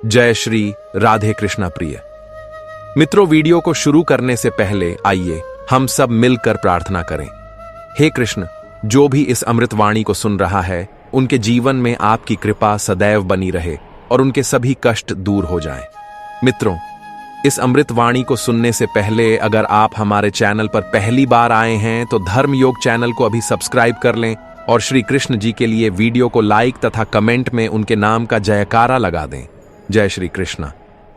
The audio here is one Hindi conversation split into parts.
जय श्री राधे कृष्णा प्रिय मित्रों, वीडियो को शुरू करने से पहले आइए हम सब मिलकर प्रार्थना करें। हे कृष्ण, जो भी इस अमृतवाणी को सुन रहा है उनके जीवन में आपकी कृपा सदैव बनी रहे और उनके सभी कष्ट दूर हो जाएं। मित्रों, इस अमृतवाणी को सुनने से पहले अगर आप हमारे चैनल पर पहली बार आए हैं तो धर्म योग चैनल को अभी सब्सक्राइब कर लें और श्री कृष्ण जी के लिए वीडियो को लाइक तथा कमेंट में उनके नाम का जयकारा लगा दें। जय श्री कृष्ण,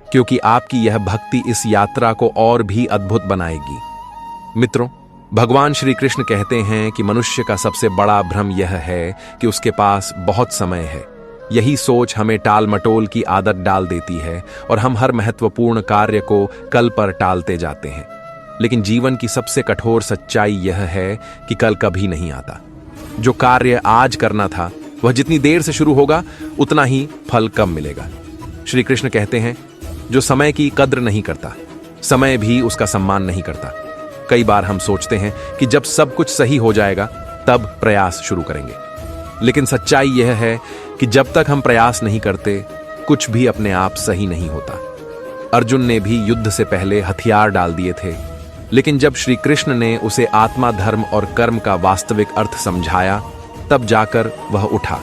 क्योंकि आपकी यह भक्ति इस यात्रा को और भी अद्भुत बनाएगी। मित्रों, भगवान श्री कृष्ण कहते हैं कि मनुष्य का सबसे बड़ा भ्रम यह है कि उसके पास बहुत समय है। यही सोच हमें टाल मटोल की आदत डाल देती है और हम हर महत्वपूर्ण कार्य को कल पर टालते जाते हैं। लेकिन जीवन की सबसे कठोर सच्चाई यह है कि कल कभी नहीं आता। जो कार्य आज करना था वह जितनी देर से शुरू होगा उतना ही फल कम मिलेगा। श्री कृष्ण कहते हैं, जो समय की कद्र नहीं करता, समय भी उसका सम्मान नहीं करता। कई बार हम सोचते हैं कि जब सब कुछ सही हो जाएगा तब प्रयास शुरू करेंगे, लेकिन सच्चाई यह है कि जब तक हम प्रयास नहीं करते कुछ भी अपने आप सही नहीं होता। अर्जुन ने भी युद्ध से पहले हथियार डाल दिए थे, लेकिन जब श्री कृष्ण ने उसे आत्मा, धर्म और कर्म का वास्तविक अर्थ समझाया तब जाकर वह उठा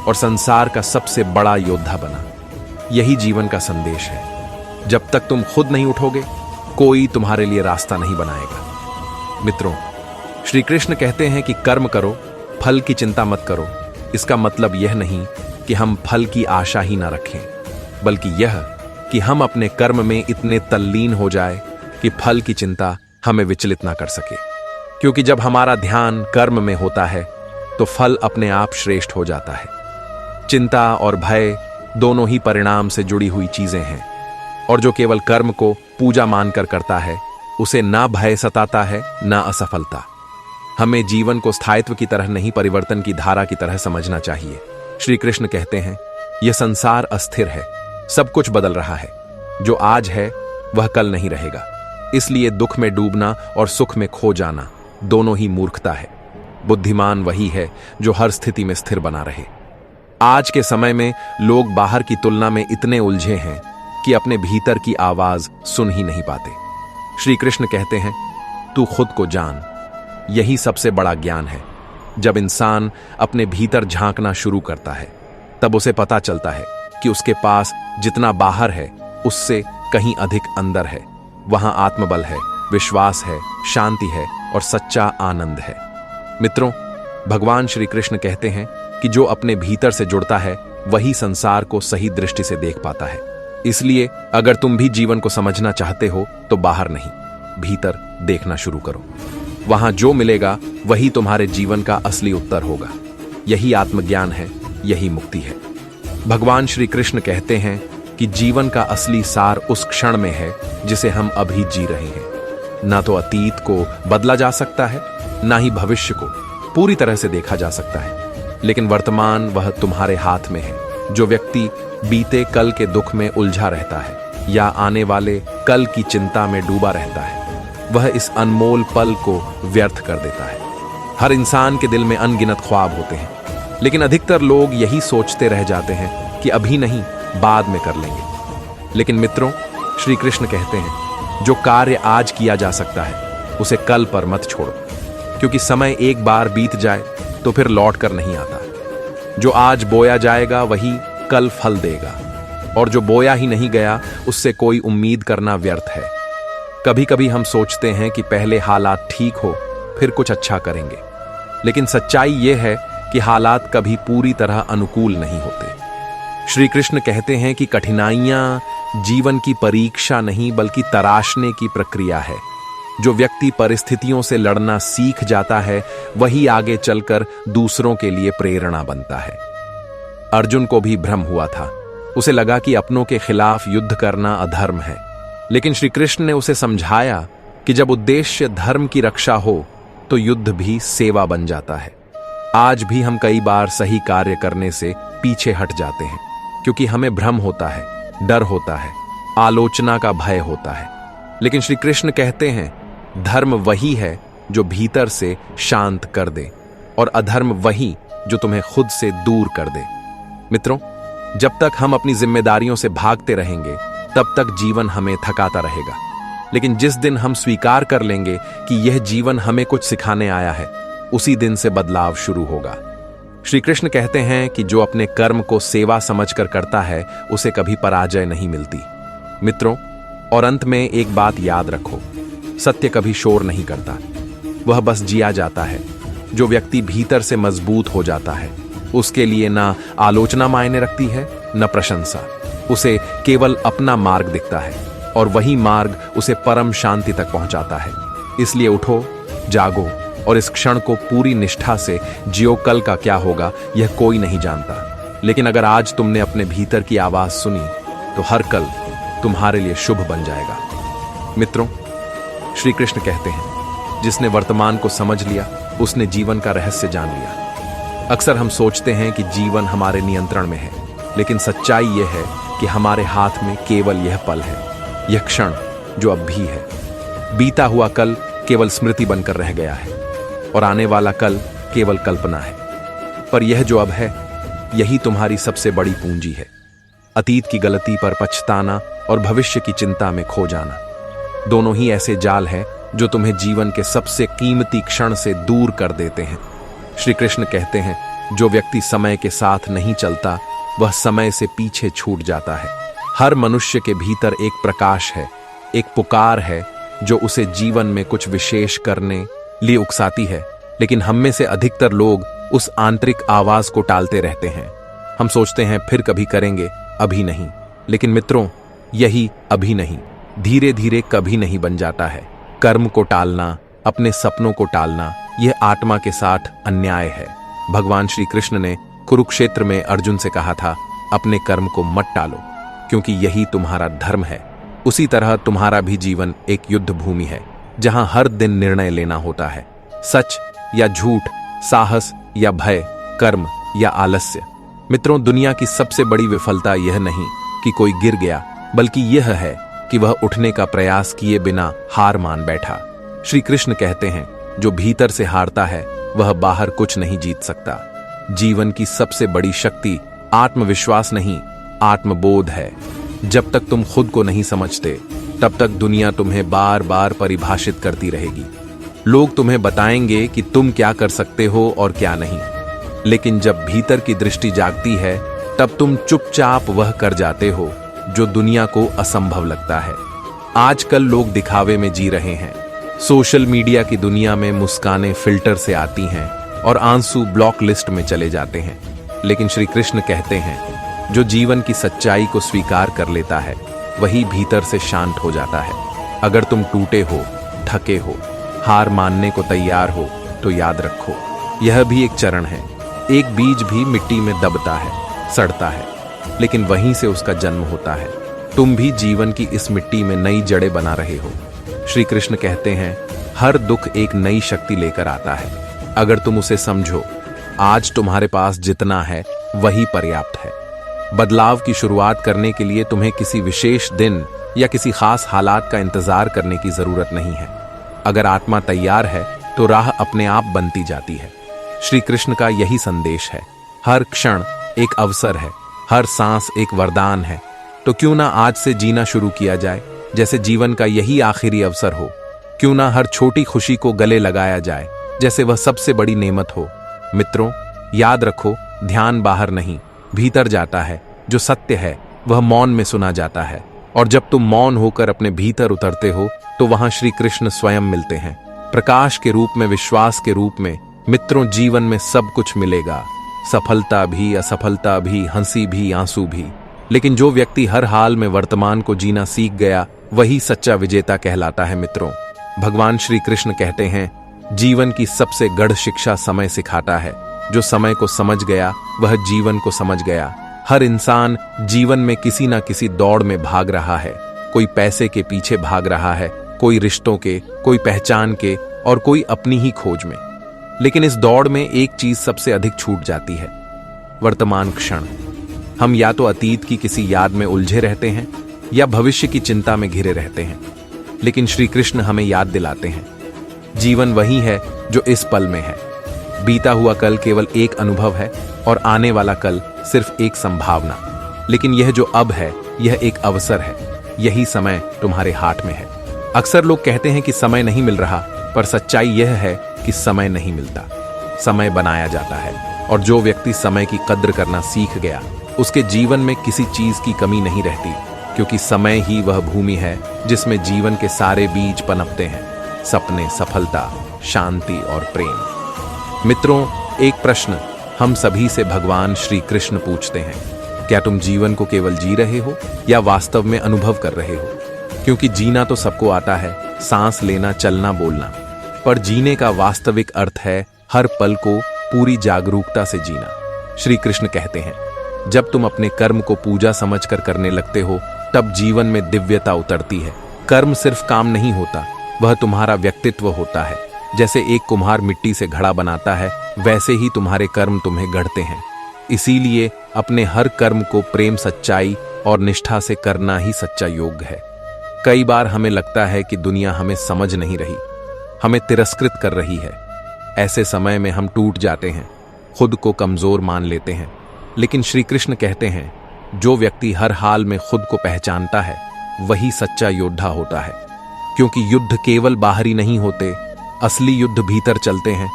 और संसार का सबसे बड़ा योद्धा बना। यही जीवन का संदेश है। जब तक तुम खुद नहीं उठोगे कोई तुम्हारे लिए रास्ता नहीं बनाएगा। मित्रों, श्री कृष्ण कहते हैं कि कर्म करो, फल की चिंता मत करो। इसका मतलब यह नहीं कि हम फल की आशा ही ना रखें, बल्कि यह कि हम अपने कर्म में इतने तल्लीन हो जाए कि फल की चिंता हमें विचलित ना कर सके। क्योंकि जब हमारा ध्यान कर्म में होता है तो फल अपने आप श्रेष्ठ हो जाता है। चिंता और भय दोनों ही परिणाम से जुड़ी हुई चीजें हैं, और जो केवल कर्म को पूजा मानकर करता है उसे ना भय सताता है ना असफलता। हमें जीवन को स्थायित्व की तरह नहीं, परिवर्तन की धारा की तरह समझना चाहिए। श्री कृष्ण कहते हैं, यह संसार अस्थिर है, सब कुछ बदल रहा है। जो आज है वह कल नहीं रहेगा। इसलिए दुख में डूबना और सुख में खो जाना दोनों ही मूर्खता है। बुद्धिमान वही है जो हर स्थिति में स्थिर बना रहे। आज के समय में लोग बाहर की तुलना में इतने उलझे हैं कि अपने भीतर की आवाज सुन ही नहीं पाते। श्री कृष्ण कहते हैं, तू खुद को जान। यही सबसे बड़ा ज्ञान है। जब इंसान अपने भीतर झांकना शुरू करता है तब उसे पता चलता है कि उसके पास जितना बाहर है उससे कहीं अधिक अंदर है। वहां आत्मबल है, विश्वास है, शांति है और सच्चा आनंद है। मित्रों, भगवान श्री कृष्ण कहते हैं कि जो अपने भीतर से जुड़ता है वही संसार को सही दृष्टि से देख पाता है। इसलिए अगर तुम भी जीवन को समझना चाहते हो तो बाहर नहीं, भीतर देखना शुरू करो। वहां जो मिलेगा वही तुम्हारे जीवन का असली उत्तर होगा। यही आत्मज्ञान है, यही मुक्ति है। भगवान श्री कृष्ण कहते हैं कि जीवन का असली सार उस क्षण में है जिसे हम अभी जी रहे हैं। ना तो अतीत को बदला जा सकता है, ना ही भविष्य को पूरी तरह से देखा जा सकता है, लेकिन वर्तमान वह तुम्हारे हाथ में है। जो व्यक्ति बीते कल के दुख में उलझा रहता है या आने वाले कल की चिंता में डूबा रहता है, वह इस अनमोल पल को व्यर्थ कर देता है। हर इंसान के दिल में अनगिनत ख्वाब होते हैं, लेकिन अधिकतर लोग यही सोचते रह जाते हैं कि अभी नहीं, बाद में कर लेंगे। लेकिन मित्रों, श्री कृष्ण कहते हैं, जो कार्य आज किया जा सकता है उसे कल पर मत छोड़ो, क्योंकि समय एक बार बीत जाए तो फिर लौट कर नहीं आता। जो आज बोया जाएगा वही कल फल देगा, और जो बोया ही नहीं गया उससे कोई उम्मीद करना व्यर्थ है। कभी कभी हम सोचते हैं कि पहले हालात ठीक हो फिर कुछ अच्छा करेंगे, लेकिन सच्चाई यह है कि हालात कभी पूरी तरह अनुकूल नहीं होते। श्री कृष्ण कहते हैं कि कठिनाइयां जीवन की परीक्षा नहीं बल्कि तराशने की प्रक्रिया है। जो व्यक्ति परिस्थितियों से लड़ना सीख जाता है वही आगे चलकर दूसरों के लिए प्रेरणा बनता है। अर्जुन को भी भ्रम हुआ था। उसे लगा कि अपनों के खिलाफ युद्ध करना अधर्म है, लेकिन श्री कृष्ण ने उसे समझाया कि जब उद्देश्य धर्म की रक्षा हो तो युद्ध भी सेवा बन जाता है। आज भी हम कई बार सही कार्य करने से पीछे हट जाते हैं क्योंकि हमें भ्रम होता है, डर होता है, आलोचना का भय होता है। लेकिन श्री कृष्ण कहते हैं, धर्म वही है जो भीतर से शांत कर दे और अधर्म वही जो तुम्हें खुद से दूर कर दे। मित्रों, जब तक हम अपनी जिम्मेदारियों से भागते रहेंगे तब तक जीवन हमें थकाता रहेगा, लेकिन जिस दिन हम स्वीकार कर लेंगे कि यह जीवन हमें कुछ सिखाने आया है, उसी दिन से बदलाव शुरू होगा। श्री कृष्ण कहते हैं कि जो अपने कर्म को सेवा समझकर करता है उसे कभी पराजय नहीं मिलती। मित्रों, और अंत में एक बात याद रखो, सत्य कभी शोर नहीं करता, वह बस जिया जाता है। जो व्यक्ति भीतर से मजबूत हो जाता है उसके लिए ना आलोचना मायने रखती है न प्रशंसा, उसे केवल अपना मार्ग दिखता है और वही मार्ग उसे परम शांति तक पहुंचाता है। इसलिए उठो, जागो और इस क्षण को पूरी निष्ठा से जियो। कल का क्या होगा यह कोई नहीं जानता, लेकिन अगर आज तुमने अपने भीतर की आवाज सुनी तो हर कल तुम्हारे लिए शुभ बन जाएगा। मित्रों, श्री कृष्ण कहते हैं जिसने वर्तमान को समझ लिया उसने जीवन का रहस्य जान लिया। अक्सर हम सोचते हैं कि जीवन हमारे नियंत्रण में है, लेकिन सच्चाई यह है कि हमारे हाथ में केवल यह पल है, यह क्षण जो अब भी है। बीता हुआ कल केवल स्मृति बनकर रह गया है और आने वाला कल केवल कल्पना है। पर यह जो अब है, यही तुम्हारी सबसे बड़ी पूंजी है। अतीत की गलती पर पछताना और भविष्य की चिंता में खो जाना, दोनों ही ऐसे जाल हैं जो तुम्हें जीवन के सबसे कीमती क्षण से दूर कर देते हैं। श्री कृष्ण कहते हैं जो व्यक्ति समय के साथ नहीं चलता वह समय से पीछे छूट जाता है। हर मनुष्य के भीतर एक प्रकाश है, एक पुकार है जो उसे जीवन में कुछ विशेष करने लिए उकसाती है, लेकिन हम में से अधिकतर लोग उस आंतरिक आवाज को टालते रहते हैं। हम सोचते हैं फिर कभी करेंगे, अभी नहीं। लेकिन मित्रों, यही अभी नहीं धीरे धीरे कभी नहीं बन जाता है। कर्म को टालना, अपने सपनों को टालना, यह आत्मा के साथ अन्याय है। भगवान श्री कृष्ण ने कुरुक्षेत्र में अर्जुन से कहा था, अपने कर्म को मत टालो क्योंकि यही तुम्हारा धर्म है। उसी तरह तुम्हारा भी जीवन एक युद्ध भूमि है जहां हर दिन निर्णय लेना होता है, सच या झूठ, साहस या भय, कर्म या आलस्य। मित्रों, दुनिया की सबसे बड़ी विफलता यह नहीं कि कोई गिर गया, बल्कि यह है कि वह उठने का प्रयास किए बिना हार मान बैठा। श्री कृष्ण कहते हैं जो भीतर से हारता है वह बाहर कुछ नहीं जीत सकता। जीवन की सबसे बड़ी शक्ति आत्मविश्वास नहीं, आत्मबोध है। जब तक तुम खुद को नहीं समझते तब तक दुनिया तुम्हें बार बार परिभाषित करती रहेगी। लोग तुम्हें बताएंगे कि तुम क्या कर सकते हो और क्या नहीं, लेकिन जब भीतर की दृष्टि जागती है तब तुम चुपचाप वह कर जाते हो जो दुनिया को असंभव लगता है। आजकल लोग दिखावे में जी रहे हैं। सोशल मीडिया की दुनिया में मुस्कानें फिल्टर से आती हैं और आंसू ब्लॉक लिस्ट में चले जाते हैं। लेकिन श्री कृष्ण कहते हैं जो जीवन की सच्चाई को स्वीकार कर लेता है वही भीतर से शांत हो जाता है। अगर तुम टूटे हो, थके हो, हार मानने को तैयार हो तो याद रखो यह भी एक चरण है। एक बीज भी मिट्टी में दबता है, सड़ता है, लेकिन वहीं से उसका जन्म होता है। तुम भी जीवन की इस मिट्टी में नई जड़ें बना रहे हो। श्री कृष्ण कहते हैं हर दुख एक नई शक्ति लेकर आता है। अगर तुम उसे समझो, आज तुम्हारे पास जितना है वही पर्याप्त है। बदलाव की शुरुआत करने के लिए तुम्हें किसी विशेष दिन या किसी खास हालात का इंतजार करने की जरूरत नहीं है। अगर आत्मा तैयार है तो राह अपने आप बनती जाती है। श्री कृष्ण का यही संदेश है। हर क्षण एक अवसर है, हर सांस एक वरदान है। तो क्यों ना आज से जीना शुरू किया जाए जैसे जीवन का यही आखिरी अवसर हो। क्यों ना हर छोटी खुशी को गले लगाया जाए जैसे वह सबसे बड़ी नेमत हो। मित्रों, याद रखो, ध्यान बाहर नहीं भीतर जाता है। जो सत्य है वह मौन में सुना जाता है, और जब तुम मौन होकर अपने भीतर उतरते हो तो वहां श्री कृष्ण स्वयं मिलते हैं, प्रकाश के रूप में, विश्वास के रूप में। मित्रों, जीवन में सब कुछ मिलेगा, सफलता भी, असफलता भी, हंसी भी, आंसू भी। लेकिन जो व्यक्ति हर हाल में वर्तमान को जीना सीख गया वही सच्चा विजेता कहलाता है। मित्रों, भगवान श्री कृष्ण कहते हैं जीवन की सबसे गढ़ शिक्षा समय सिखाता है। जो समय को समझ गया वह जीवन को समझ गया। हर इंसान जीवन में किसी ना किसी दौड़ में भाग रहा है। कोई पैसे के पीछे भाग रहा है, कोई रिश्तों के, कोई पहचान के, और कोई अपनी ही खोज में। लेकिन इस दौड़ में एक चीज सबसे अधिक छूट जाती है, वर्तमान क्षण। हम या तो अतीत की किसी याद में उलझे रहते हैं या भविष्य की चिंता में घिरे रहते हैं। लेकिन श्री कृष्ण हमें याद दिलाते हैं जीवन वही है जो इस पल में है। बीता हुआ कल केवल एक अनुभव है और आने वाला कल सिर्फ एक संभावना। लेकिन यह जो अब है यह एक अवसर है। यही समय तुम्हारे हाथ में है। अक्सर लोग कहते हैं कि समय नहीं मिल रहा, पर सच्चाई यह है कि समय नहीं मिलता, समय बनाया जाता है। और जो व्यक्ति समय की कद्र करना सीख गया, उसके जीवन में किसी चीज की कमी नहीं रहती, क्योंकि समय ही वह भूमि है जिसमें जीवन के सारे बीज पनपते हैं, सपने, सफलता, शांति और प्रेम। मित्रों, एक प्रश्न हम सभी से भगवान श्री कृष्ण पूछते हैं, क्या तुम जीवन को केवल जी रहे हो या वास्तव में अनुभव कर रहे हो? क्योंकि जीना तो सबको आता है, सांस लेना, चलना, बोलना, पर जीने का वास्तविक अर्थ है हर पल को पूरी जागरूकता से जीना। श्री कृष्ण कहते हैं, जब तुम अपने कर्म को पूजा समझकर करने लगते हो, तब जीवन में दिव्यता उतरती है। कर्म सिर्फ काम नहीं होता, वह तुम्हारा व्यक्तित्व होता है। जैसे एक कुम्हार मिट्टी से घड़ा बनाता है, वैसे ही तुम्हारे कर्म तुम्हें गढ़ते हैं। इसीलिए अपने हर कर्म को प्रेम, सच्चाई और निष्ठा से करना ही सच्चा योग है। कई बार हमें लगता है कि दुनिया हमें समझ नहीं रही, हमें तिरस्कृत कर रही है। ऐसे समय में हम टूट जाते हैं, खुद को कमजोर मान लेते हैं। लेकिन श्री कृष्ण कहते हैं, जो व्यक्ति हर हाल में खुद को पहचानता है, वही सच्चा योद्धा होता है। क्योंकि युद्ध केवल बाहरी नहीं होते, असली युद्ध भीतर चलते हैं,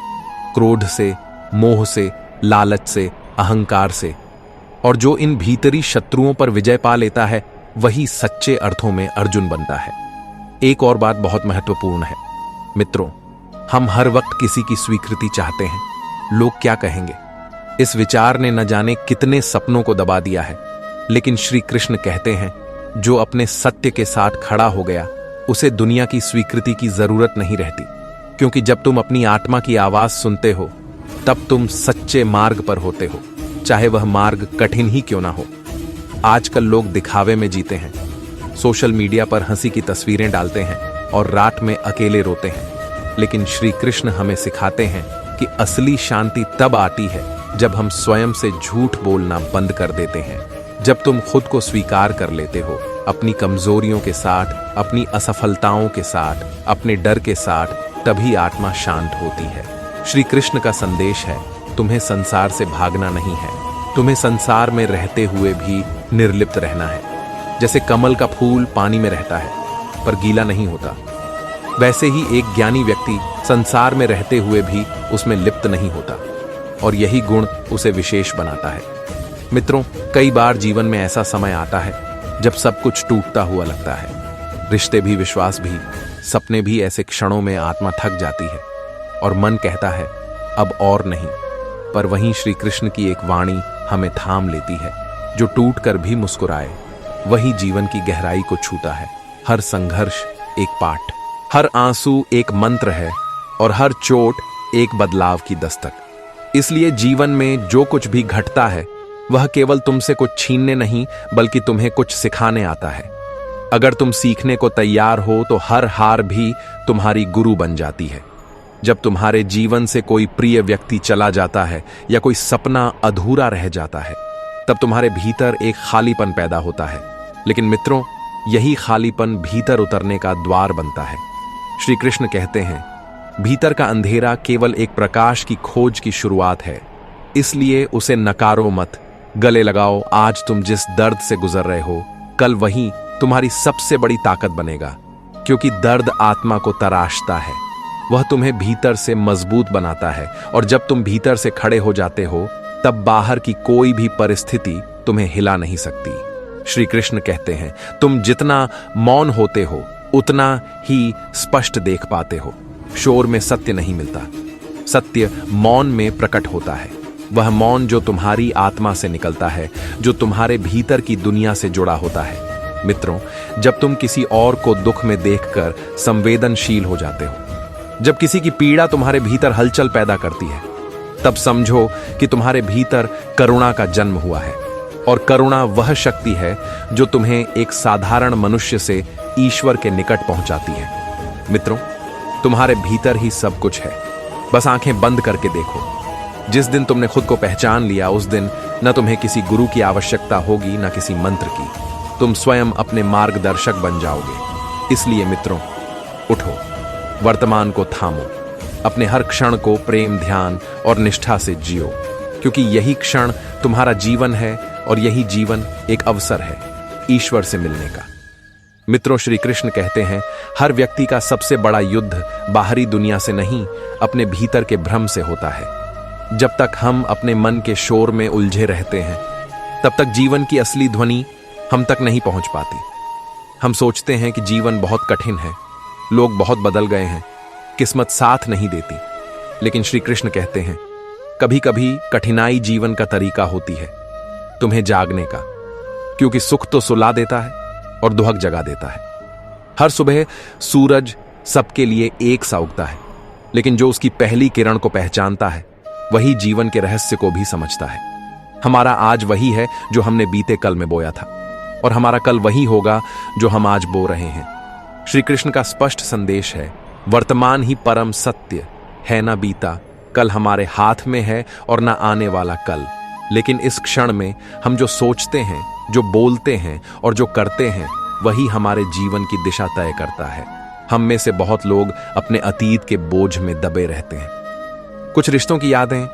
क्रोध से, मोह से, लालच से, अहंकार से। और जो इन भीतरी शत्रुओं पर विजय पा लेता है, वही सच्चे अर्थों में अर्जुन बनता है। एक और बात बहुत महत्वपूर्ण है मित्रों, हम हर वक्त किसी की स्वीकृति चाहते हैं। लोग क्या कहेंगे, इस विचार ने न जाने कितने सपनों को दबा दिया है। लेकिन श्री कृष्ण कहते हैं, जो अपने सत्य के साथ खड़ा हो गया, उसे दुनिया की स्वीकृति की जरूरत नहीं रहती। क्योंकि जब तुम अपनी आत्मा की आवाज सुनते हो, तब तुम सच्चे मार्ग पर होते हो, चाहे वह मार्ग कठिन ही क्यों ना हो। आजकल लोग दिखावे में जीते हैं, सोशल मीडिया पर हंसी की तस्वीरें डालते हैं और रात में अकेले रोते हैं। लेकिन श्री कृष्ण हमें सिखाते हैं कि असली शांति तब आती है जब हम स्वयं से झूठ बोलना बंद कर देते हैं। जब तुम खुद को स्वीकार कर लेते हो, अपनी कमजोरियों के साथ, अपनी असफलताओं के साथ, अपने डर के साथ, तभी आत्मा शांत होती है। श्री कृष्ण का संदेश है, तुम्हें संसार से भागना नहीं है, तुम्हें संसार में रहते हुए भी निर्लिप्त रहना है। जैसे कमल का फूल पानी में रहता है पर गीला नहीं होता, वैसे ही एक ज्ञानी व्यक्ति संसार में रहते हुए भी उसमें लिप्त नहीं होता, और यही गुण उसे विशेष बनाता है। मित्रों, कई बार जीवन में ऐसा समय आता है जब सब कुछ टूटता हुआ लगता है, रिश्ते भी, विश्वास भी, सपने भी। ऐसे क्षणों में आत्मा थक जाती है और मन कहता है अब और नहीं। पर वहीं श्री कृष्ण की एक वाणी हमें थाम लेती है, जो टूट कर भी मुस्कुराए, वही जीवन की गहराई को छूता है। हर संघर्ष एक पाठ, हर आंसू एक मंत्र है, और हर चोट एक बदलाव की दस्तक। इसलिए जीवन में जो कुछ भी घटता है, वह केवल तुमसे कुछ छीनने नहीं, बल्कि तुम्हें कुछ सिखाने आता है। अगर तुम सीखने को तैयार हो, तो हर हार भी तुम्हारी गुरु बन जाती है। जब तुम्हारे जीवन से कोई प्रिय व्यक्ति चला जाता है या कोई सपना अधूरा रह जाता है, तब तुम्हारे भीतर एक खालीपन पैदा होता है। लेकिन मित्रों, यही खालीपन भीतर उतरने का द्वार बनता है। श्री कृष्ण कहते हैं, भीतर का अंधेरा केवल एक प्रकाश की खोज की शुरुआत है, इसलिए उसे नकारो मत। गले लगाओ, आज तुम जिस दर्द से गुजर रहे हो, कल वही तुम्हारी सबसे बड़ी ताकत बनेगा। क्योंकि दर्द आत्मा को तराशता है, वह तुम्हें भीतर से मजबूत बनाता है, और जब तुम भीतर से खड़े हो जाते हो, तब बाहर की कोई भी परिस्थिति तुम्हें हिला नहीं सकती। श्री कृष्ण कहते हैं, तुम जितना मौन होते हो, उतना ही स्पष्ट देख पाते हो। शोर में सत्य नहीं मिलता, सत्य मौन में प्रकट होता है। वह मौन जो तुम्हारी आत्मा से निकलता है, जो तुम्हारे भीतर की दुनिया से जुड़ा होता है। मित्रों, जब तुम किसी और को दुख में देखकर संवेदनशील हो जाते हो, जब किसी की पीड़ा तुम्हारे भीतर हलचल पैदा करती है, तब समझो कि तुम्हारे भीतर करुणा का जन्म हुआ है। और करुणा वह शक्ति है जो तुम्हें एक साधारण मनुष्य से ईश्वर के निकट पहुंचाती है। मित्रों, तुम्हारे भीतर ही सब कुछ है, बस आंखें बंद करके देखो। जिस दिन तुमने खुद को पहचान लिया, उस दिन न तुम्हें किसी गुरु की आवश्यकता होगी, न किसी मंत्र की। तुम स्वयं अपने मार्गदर्शक बन जाओगे। इसलिए मित्रों, उठो, वर्तमान को थामो, अपने हर क्षण को प्रेम, ध्यान और निष्ठा से जियो, क्योंकि यही क्षण तुम्हारा जीवन है और यही जीवन एक अवसर है ईश्वर से मिलने का। मित्रों, श्री कृष्ण कहते हैं हर व्यक्ति का सबसे बड़ा युद्ध बाहरी दुनिया से नहीं, अपने भीतर के भ्रम से होता है। जब तक हम अपने मन के शोर में उलझे रहते हैं, तब तक जीवन की असली ध्वनि हम तक नहीं पहुंच पाती। हम सोचते हैं कि जीवन बहुत कठिन है, लोग बहुत बदल गए हैं, किस्मत साथ नहीं देती। लेकिन श्री कृष्ण कहते हैं कभी कभी कठिनाई जीवन का तरीका होती है तुम्हें जागने का, क्योंकि सुख तो सुला देता है और दुहक जगा देता है। हर सुबह सूरज सबके लिए एक सा उगता है, लेकिन जो उसकी पहली किरण को पहचानता है वही जीवन के रहस्य को भी समझता है। हमारा आज वही है जो हमने बीते कल में बोया था, और हमारा कल वही होगा जो हम आज बो रहे हैं। श्री कृष्ण का स्पष्ट संदेश है, वर्तमान ही परम सत्य है, ना बीता कल हमारे हाथ में है और ना आने वाला कल। लेकिन इस क्षण में हम जो सोचते हैं, जो बोलते हैं और जो करते हैं, वही हमारे जीवन की दिशा तय करता है। हम में से बहुत लोग अपने अतीत के बोझ में दबे रहते हैं। कुछ रिश्तों की यादें,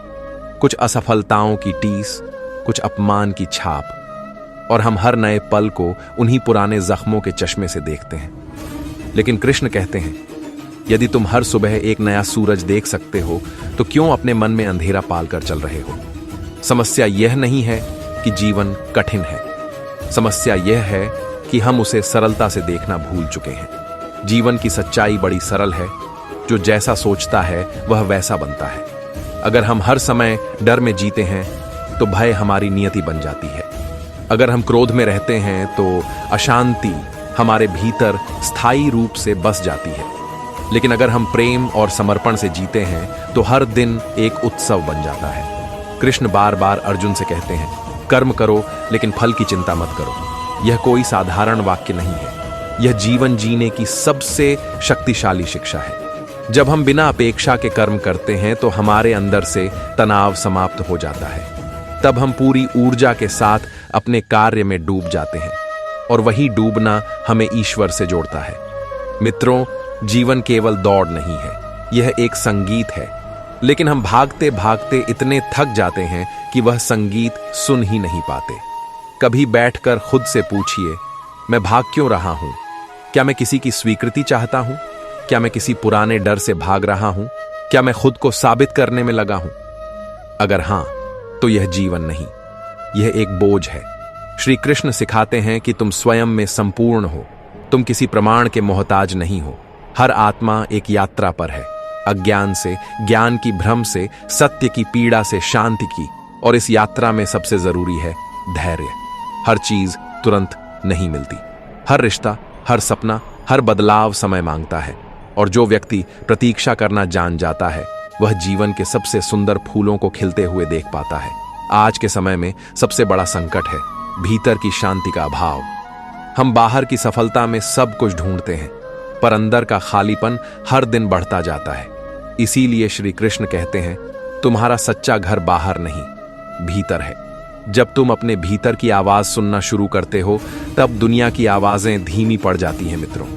कुछ असफलताओं की टीस, कुछ अपमान की छाप, और हम हर नए पल को उन्हीं पुराने जख्मों के चश्मे से देखते हैं। लेकिन कृष्ण कहते हैं यदि तुम हर सुबह एक नया सूरज देख सकते हो तो क्यों अपने मन में अंधेरा पालकर चल रहे हो। समस्या यह नहीं है कि जीवन कठिन है, समस्या यह है कि हम उसे सरलता से देखना भूल चुके हैं। जीवन की सच्चाई बड़ी सरल है, जो जैसा सोचता है वह वैसा बनता है। अगर हम हर समय डर में जीते हैं तो भय हमारी नियति बन जाती है। अगर हम क्रोध में रहते हैं तो अशांति हमारे भीतर स्थायी रूप से बस जाती है। लेकिन अगर हम प्रेम और समर्पण से जीते हैं तो हर दिन एक उत्सव बन जाता है। कृष्ण बार बार अर्जुन से कहते हैं कर्म करो लेकिन फल की चिंता मत करो। यह कोई साधारण वाक्य नहीं है, यह जीवन जीने की सबसे शक्तिशाली शिक्षा है। जब हम बिना अपेक्षा के कर्म करते हैं तो हमारे अंदर से तनाव समाप्त हो जाता है। तब हम पूरी ऊर्जा के साथ अपने कार्य में डूब जाते हैं, और वही डूबना हमें ईश्वर से जोड़ता है। मित्रों, जीवन केवल दौड़ नहीं है, यह एक संगीत है। लेकिन हम भागते भागते इतने थक जाते हैं कि वह संगीत सुन ही नहीं पाते। कभी बैठकर खुद से पूछिए, मैं भाग क्यों रहा हूं? क्या मैं किसी की स्वीकृति चाहता हूं? क्या मैं किसी पुराने डर से भाग रहा हूं? क्या मैं खुद को साबित करने में लगा हूं? अगर हां, तो यह जीवन नहीं, यह एक बोझ है। श्री कृष्ण सिखाते हैं कि तुम स्वयं में संपूर्ण हो, तुम किसी प्रमाण के मोहताज नहीं हो। हर आत्मा एक यात्रा पर है, अज्ञान से, ज्ञान की भ्रम से, सत्य की पीड़ा से शांति की। और इस यात्रा में सबसे जरूरी है धैर्य। हर चीज तुरंत नहीं मिलती, हर रिश्ता, हर सपना, हर बदलाव समय मांगता है। और जो व्यक्ति प्रतीक्षा करना जान जाता है वह जीवन के सबसे सुंदर फूलों को खिलते हुए देख पाता है। आज के समय में सबसे बड़ा संकट है भीतर की शांति का अभाव। हम बाहर की सफलता में सब कुछ ढूंढते हैं, पर अंदर का खालीपन हर दिन बढ़ता जाता है। इसीलिए श्री कृष्ण कहते हैं तुम्हारा सच्चा घर बाहर नहीं, भीतर है। जब तुम अपने भीतर की आवाज सुनना शुरू करते हो तब दुनिया की आवाजें धीमी पड़ जाती हैं। मित्रों,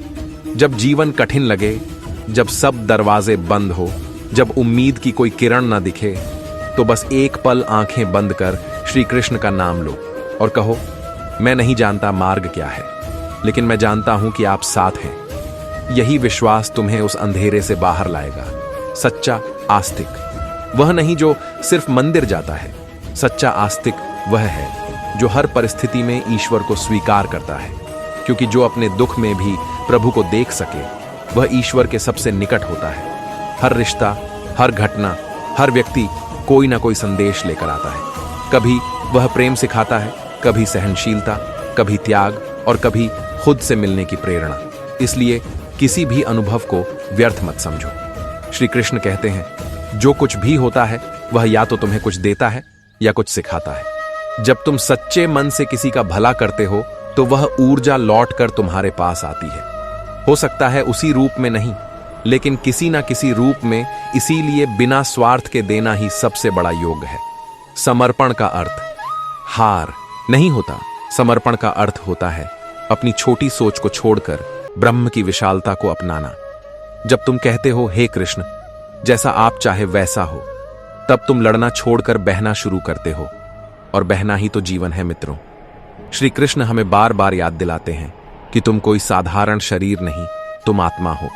जब जीवन कठिन लगे, जब सब दरवाजे बंद हो, जब उम्मीद की कोई किरण ना दिखे, तो बस एक पल आंखें बंद कर श्री कृष्ण का नाम लो और कहो, मैं नहीं जानता मार्ग क्या है, लेकिन मैं जानता हूं कि आप साथ हैं। यही विश्वास तुम्हें उस अंधेरे से बाहर लाएगा। सच्चा आस्तिक वह नहीं जो सिर्फ मंदिर जाता है, सच्चा आस्तिक वह है जो हर परिस्थिति में ईश्वर को स्वीकार करता है, क्योंकि जो अपने दुख में भी प्रभु को देख सके वह ईश्वर के सबसे निकट होता है। हर रिश्ता, हर घटना, हर व्यक्ति कोई ना कोई संदेश लेकर आता है। कभी वह प्रेम सिखाता है, कभी सहनशीलता, कभी त्याग और कभी खुद से मिलने की प्रेरणा। इसलिए किसी भी अनुभव को व्यर्थ मत समझो। श्री कृष्ण कहते हैं जो कुछ भी होता है वह या तो तुम्हें कुछ देता है या कुछ सिखाता है। जब तुम सच्चे मन से किसी का भला करते हो तो वह ऊर्जा लौटकर तुम्हारे पास आती है। हो सकता है उसी रूप में नहीं, लेकिन किसी ना किसी रूप में। इसीलिए बिना स्वार्थ के देना ही सबसे बड़ा योग है। समर्पण का अर्थ हार नहीं होता, समर्पण का अर्थ होता है अपनी छोटी सोच को छोड़कर ब्रह्म की विशालता को अपनाना। जब तुम कहते हो हे कृष्ण, जैसा आप चाहे वैसा हो, तब तुम लड़ना छोड़कर बहना शुरू करते हो। और बहना ही तो जीवन है मित्रों। श्री कृष्ण हमें बार बार याद दिलाते हैं कि तुम कोई साधारण शरीर नहीं, तुम आत्मा हो,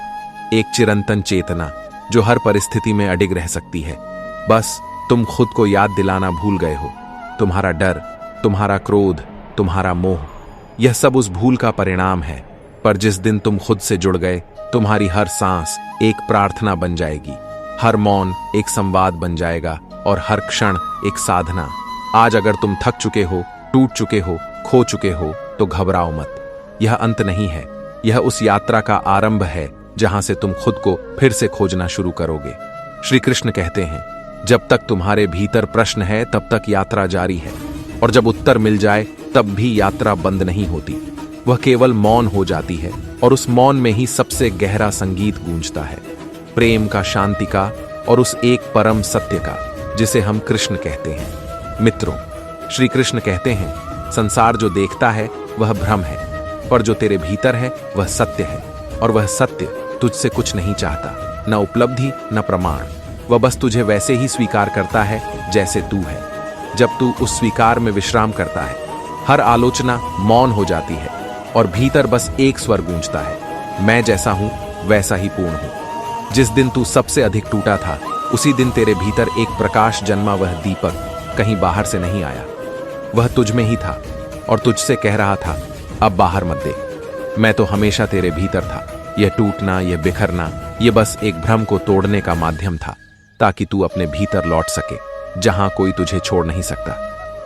एक चिरंतन चेतना जो हर परिस्थिति में अडिग रह सकती है। बस तुम खुद को याद दिलाना भूल गए हो। तुम्हारा डर, तुम्हारा क्रोध, तुम्हारा मोह, यह सब उस भूल का परिणाम है। पर जिस दिन तुम खुद से जुड़ गए, तुम्हारी हर सांस एक प्रार्थना बन जाएगी, हर मौन एक संवाद बन जाएगा और हर क्षण एक साधना। आज अगर तुम थक चुके हो, टूट चुके हो, खो चुके हो, तो घबराओ मत। यह अंत नहीं है, यह उस यात्रा का आरंभ है जहां से तुम खुद को फिर से खोजना शुरू करोगे। श्री कृष्ण कहते हैं, जब तक तुम्हारे भीतर प्रश्न है तब तक यात्रा जारी है, और जब उत्तर मिल जाए तब भी यात्रा बंद नहीं होती। वह केवल मौन हो जाती है, और उस मौन में ही सबसे गहरा संगीत गूंजता है, प्रेम का, शांति का और उस एक परम सत्य का जिसे हम कृष्ण कहते हैं। मित्रों, श्री कृष्ण कहते हैं, संसार जो देखता है वह भ्रम है, पर जो तेरे भीतर है वह सत्य है, और वह सत्य तुझसे कुछ नहीं चाहता, न उपलब्धि न प्रमाण। वह बस तुझे वैसे ही स्वीकार करता है जैसे तू है। जब तू उस स्वीकार में विश्राम करता है, हर आलोचना मौन हो जाती है और भीतर बस एक स्वर गूंजता है, मैं जैसा हूं वैसा ही पूर्ण हूं। जिस दिन तू सबसे अधिक टूटा था, उसी दिन तेरे भीतर एक प्रकाश जन्मा। वह दीपक कहीं बाहर से नहीं आया, वह तुझ में ही था और तुझसे कह रहा था, अब बाहर मत देख, मैं तो हमेशा तेरे भीतर था। यह टूटना, यह बिखरना, यह बस एक भ्रम को तोड़ने का माध्यम था, ताकि तू अपने भीतर लौट सके, जहां कोई तुझे छोड़ नहीं सकता,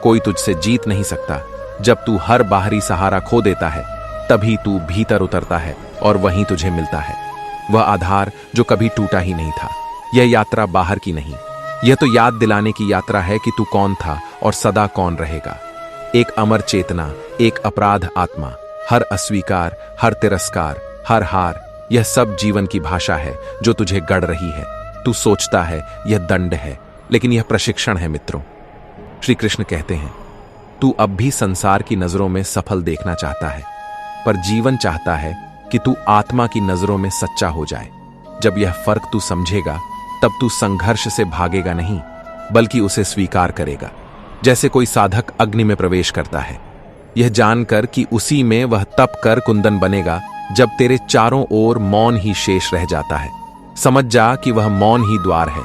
कोई तुझसे जीत नहीं सकता। जब तू हर बाहरी सहारा खो देता है, तभी तू भीतर उतरता है और वहीं तुझे मिलता है वह आधार जो कभी टूटा ही नहीं था। यह यात्रा बाहर की नहीं, यह तो याद दिलाने की यात्रा है कि तू कौन था और सदा कौन रहेगा। एक अमर चेतना, एक अपराध आत्मा, हर अस्वीकार, हर तिरस्कार, हर हार, यह सब जीवन की भाषा है जो तुझे गढ़ रही है। तू सोचता है यह दंड है, लेकिन यह प्रशिक्षण है मित्रों। श्री कृष्ण कहते हैं, तू अब भी संसार की नजरों में सफल देखना चाहता है, पर जीवन चाहता है कि तू आत्मा की नजरों में सच्चा हो जाए। जब यह फर्क तू समझेगा, तब तू संघर्ष से भागेगा नहीं, बल्कि उसे स्वीकार करेगा। जैसे कोई साधक अग्नि में प्रवेश करता है, यह जानकर कि उसी में वह तप कर कुंदन बनेगा। जब तेरे चारों ओर मौन ही शेष रह जाता है, समझ जा कि वह मौन ही द्वार है।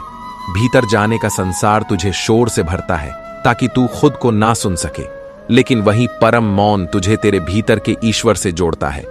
भीतर जाने का संसार तुझे शोर से भरता है ताकि तू खुद को ना सुन सके, लेकिन वही परम मौन तुझे तेरे भीतर के ईश्वर से जोड़ता है।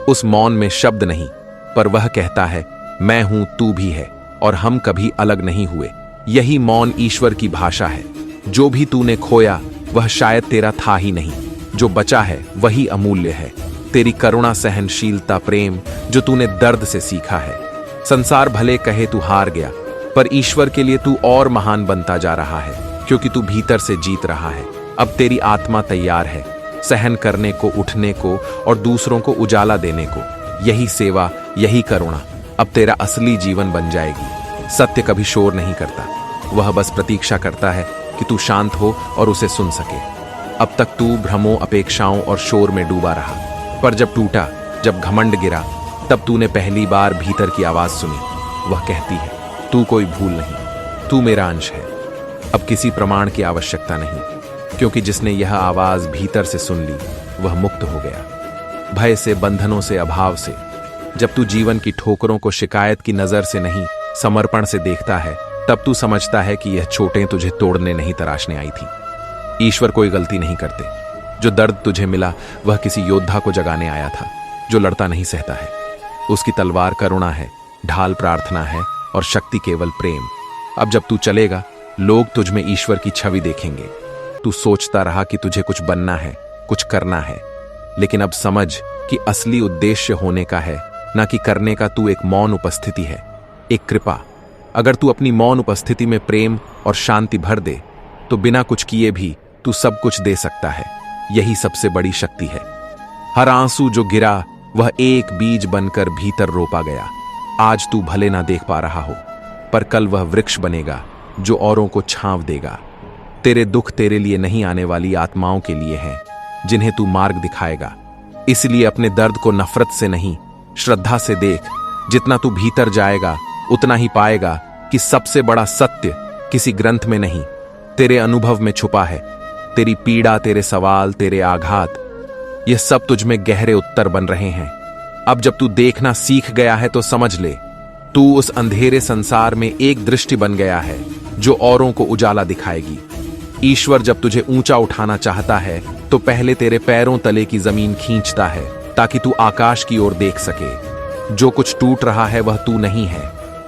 उस मौन में शब्द नहीं, पर वह कहता है, मैं हूं, तू भी है, और हम कभी अलग नहीं हुए। यही मौन ईश्वर की भाषा है। जो भी तूने खोया वह शायद तेरा था ही नहीं, जो बचा है वही अमूल्य है। तेरी करुणा, सहनशीलता, प्रेम जो तूने दर्द से सीखा है। संसार भले कहे तू हार गया, पर ईश्वर के लिए तू और महान बनता जा रहा है, क्योंकि तू भीतर से जीत रहा है। अब तेरी आत्मा तैयार है सहन करने को, उठने को और दूसरों को उजाला देने को। यही सेवा, यही करुणा अब तेरा असली जीवन बन जाएगी। सत्य कभी शोर नहीं करता, वह बस प्रतीक्षा करता है कि तू शांत हो और उसे सुन सके। अब तक तू भ्रमों, अपेक्षाओं और शोर में डूबा रहा, पर जब टूटा, जब घमंड गिरा, तब तूने पहली बार भीतर की आवाज सुनी। वह कहती है, तू कोई भूल नहीं, तू मेरा अंश है। अब किसी प्रमाण की आवश्यकता नहीं, क्योंकि जिसने यह आवाज भीतर से सुन ली वह मुक्त हो गया, भय से, बंधनों से, अभाव से। जब तू जीवन की ठोकरों को शिकायत की नजर से नहीं, समर्पण से देखता है, तब तू समझता है कि यह चोटें तुझे तोड़ने नहीं, तराशने आई थी। ईश्वर कोई गलती नहीं करते। जो दर्द तुझे मिला वह किसी योद्धा को जगाने आया था, जो लड़ता नहीं सहता है। उसकी तलवार करुणा है, ढाल प्रार्थना है और शक्ति केवल प्रेम। अब जब तू चलेगा, लोग तुझ में ईश्वर की छवि देखेंगे। तू सोचता रहा कि तुझे कुछ बनना है, कुछ करना है, लेकिन अब समझ कि असली उद्देश्य होने का है, ना कि करने का। तू एक मौन उपस्थिति है, एक कृपा। अगर तू अपनी मौन उपस्थिति में प्रेम और शांति भर दे, तो बिना कुछ किए भी तू सब कुछ दे सकता है। यही सबसे बड़ी शक्ति है। हर आंसू जो गिरा वह एक बीज बनकर भीतर रोपा गया। आज तू भले ना देख पा रहा हो, पर कल वह वृक्ष बनेगा जो औरों को छांव देगा। तेरे दुख तेरे लिए नहीं आने वाली आत्माओं के लिए हैं, जिन्हें तू मार्ग दिखाएगा। इसलिए अपने दर्द को नफरत से नहीं, श्रद्धा से देख। जितना तू भीतर जाएगा, उतना ही पाएगा कि सबसे बड़ा सत्य किसी ग्रंथ में नहीं, तेरे अनुभव में छुपा है। तेरी पीड़ा, तेरे सवाल, तेरे आघात, ये सब तुझ में गहरे उत्तर बन रहे हैं। अब जब तू देखना सीख गया है तो समझ ले, तू उस अंधेरे संसार में एक दृष्टि बन गया है जो औरों को उजाला दिखाएगी। ईश्वर जब तुझे ऊंचा उठाना चाहता है तो पहले तेरे पैरों तले की जमीन खींचता है ताकि तू आकाश की ओर देख सके। जो कुछ टूट रहा है वह तू नहीं है,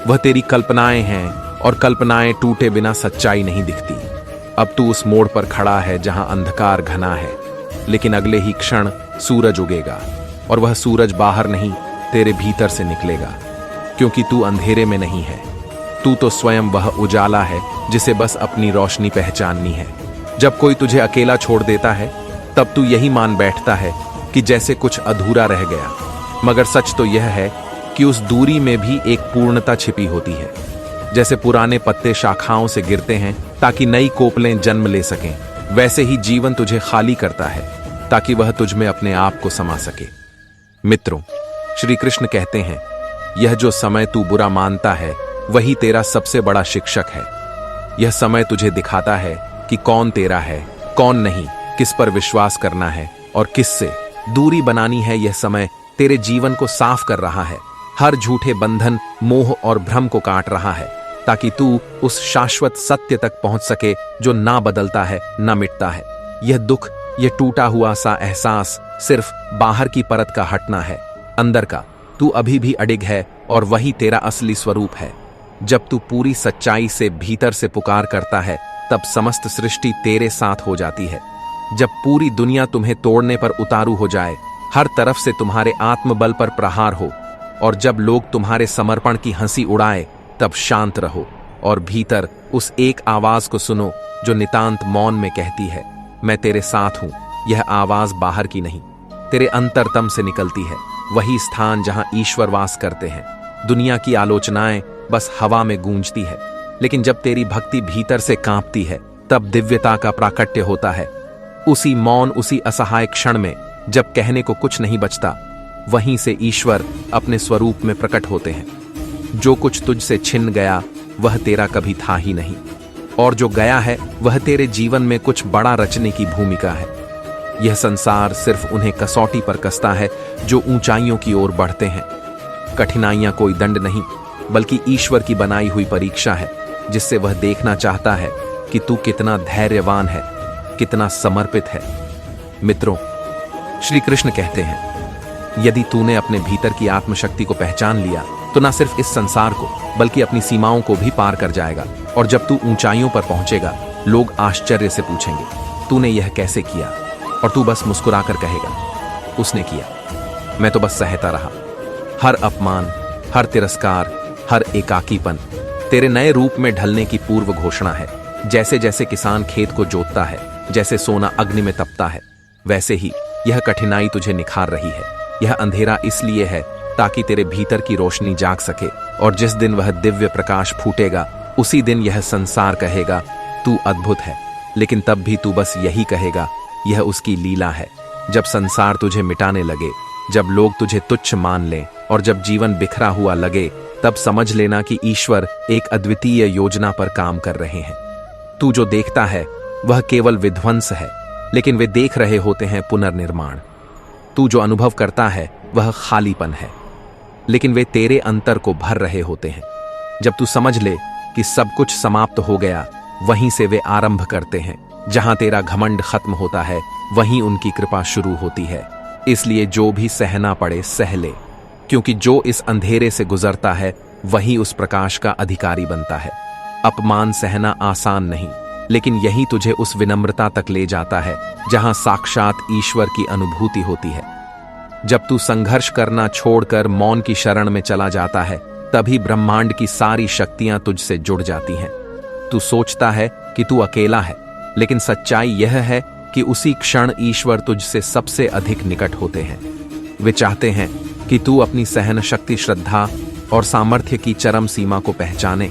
वह तेरी कल्पनाएं हैं, और कल्पनाएं टूटे बिना सच्चाई नहीं दिखती। अब तू उस मोड़ पर खड़ा है जहां अंधकार घना है, लेकिन अगले ही क्षण सूरज उगेगा, और वह सूरज बाहर नहीं, तेरे भीतर से निकलेगा, क्योंकि तू अंधेरे में नहीं है। तू तो स्वयं वह उजाला है जिसे बस अपनी रोशनी पहचाननी है। जब कोई तुझे अकेला छोड़ देता है तब तू यही मान बैठता है कि जैसे कुछ अधूरा रह गया, मगर सच तो यह है कि उस दूरी में भी एक पूर्णता छिपी होती है। जैसे पुराने पत्ते शाखाओं से गिरते हैं ताकि नई कोपलें जन्म ले सकें, वैसे ही जीवन तुझे खाली करता है ताकि वह तुझ में अपने आप को समा सके। मित्रों, श्री कृष्ण कहते हैं, यह जो समय तू बुरा मानता है वही तेरा सबसे बड़ा शिक्षक है। यह समय तुझे दिखाता है कि कौन तेरा है, कौन नहीं, किस पर विश्वास करना है और किससे दूरी बनानी है। यह समय तेरे जीवन को साफ कर रहा है, हर झूठे बंधन, मोह और भ्रम को काट रहा है, ताकि तू उस शाश्वत सत्य तक पहुंच सके जो ना बदलता है, ना मिटता है। यह दुख, यह टूटा हुआ सा एहसास सिर्फ बाहर की परत का हटना है। अंदर का तू अभी भी अडिग है, और वही तेरा असली स्वरूप है। जब तू पूरी सच्चाई से भीतर से पुकार करता है तब समस्त सृष्टि तेरे साथ हो जाती है। जब पूरी दुनिया तुम्हें तोड़ने पर उतारू हो जाए, हर तरफ से तुम्हारे आत्मबल पर प्रहार हो, और जब लोग तुम्हारे समर्पण की हंसी उड़ाए, तब शांत रहो और भीतर उस एक आवाज को सुनो जो नितांत मौन में कहती है, मैं तेरे साथ हूं। यह आवाज बाहर की नहीं, तेरे अंतरतम से निकलती है, वही स्थान जहां ईश्वर वास करते हैं। दुनिया की आलोचनाएं बस हवा में गूंजती है, लेकिन जब तेरी भक्ति भीतर से कांपती है तब दिव्यता का प्राकट्य होता है। उसी मौन, उसी असहाय क्षण में जब कहने को कुछ नहीं बचता, वहीं से ईश्वर अपने स्वरूप में प्रकट होते हैं। जो कुछ तुझसे छिन गया वह तेरा कभी था ही नहीं, और जो गया है वह तेरे जीवन में कुछ बड़ा रचने की भूमिका है। यह संसार सिर्फ उन्हें कसौटी पर कसता है जो ऊंचाइयों की ओर बढ़ते हैं। कठिनाइयां कोई दंड नहीं, बल्कि ईश्वर की बनाई हुई परीक्षा है, जिससे वह देखना चाहता है कि तू कितना धैर्यवान है, कितना समर्पित है। मित्रों, श्री कृष्ण कहते हैं, यदि तूने अपने भीतर की आत्मशक्ति को पहचान लिया तो न सिर्फ इस संसार को बल्कि अपनी सीमाओं को भी पार कर जाएगा। और जब तू ऊंचाइयों पर पहुंचेगा, लोग आश्चर्य से पूछेंगे, तूने यह कैसे किया? और तू बस मुस्कुराकर कहेगा, उसने किया, मैं तो बस सहता रहा। हर अपमान, हर तिरस्कार, हर एकाकीपन तेरे नए रूप में ढलने की पूर्व घोषणा है। जैसे जैसे किसान खेत को जोतता है, जैसे सोना अग्नि में तपता है, वैसे ही यह कठिनाई तुझे निखार रही है। यह अंधेरा इसलिए है ताकि तेरे भीतर की रोशनी जाग सके, और जिस दिन वह दिव्य प्रकाश फूटेगा, उसी दिन यह संसार कहेगा, तू अद्भुत है। लेकिन तब भी तू बस यही कहेगा, यह उसकी लीला है। जब संसार तुझे मिटाने लगे, जब लोग तुझे तुच्छ मान लें, और जब जीवन बिखरा हुआ लगे, तब समझ लेना कि ईश्वर एक अद्वितीय योजना पर काम कर रहे हैं। तू जो देखता है वह केवल विध्वंस है, लेकिन वे देख रहे होते हैं पुनर्निर्माण। तू जो अनुभव करता है वह खालीपन है, लेकिन वे तेरे अंतर को भर रहे होते हैं। जब तू समझ ले कि सब कुछ समाप्त हो गया, वहीं से वे आरंभ करते हैं। जहां तेरा घमंड खत्म होता है, वहीं उनकी कृपा शुरू होती है। इसलिए जो भी सहना पड़े सह ले, क्योंकि जो इस अंधेरे से गुजरता है वही उस प्रकाश का अधिकारी बनता है। अपमान सहना आसान नहीं, लेकिन यही तुझे उस विनम्रता तक ले जाता है जहां साक्षात ईश्वर की अनुभूति होती है। जब तू संघर्ष करना छोड़कर मौन की शरण में चला जाता है, तभी ब्रह्मांड की सारी शक्तियां तुझसे जुड़ जाती हैं। तू सोचता है कि तू अकेला है, लेकिन सच्चाई यह है कि उसी क्षण ईश्वर तुझसे सबसे अधिक निकट होते हैं। वे चाहते हैं कि तू अपनी सहन शक्ति, श्रद्धा और सामर्थ्य की चरम सीमा को पहचाने,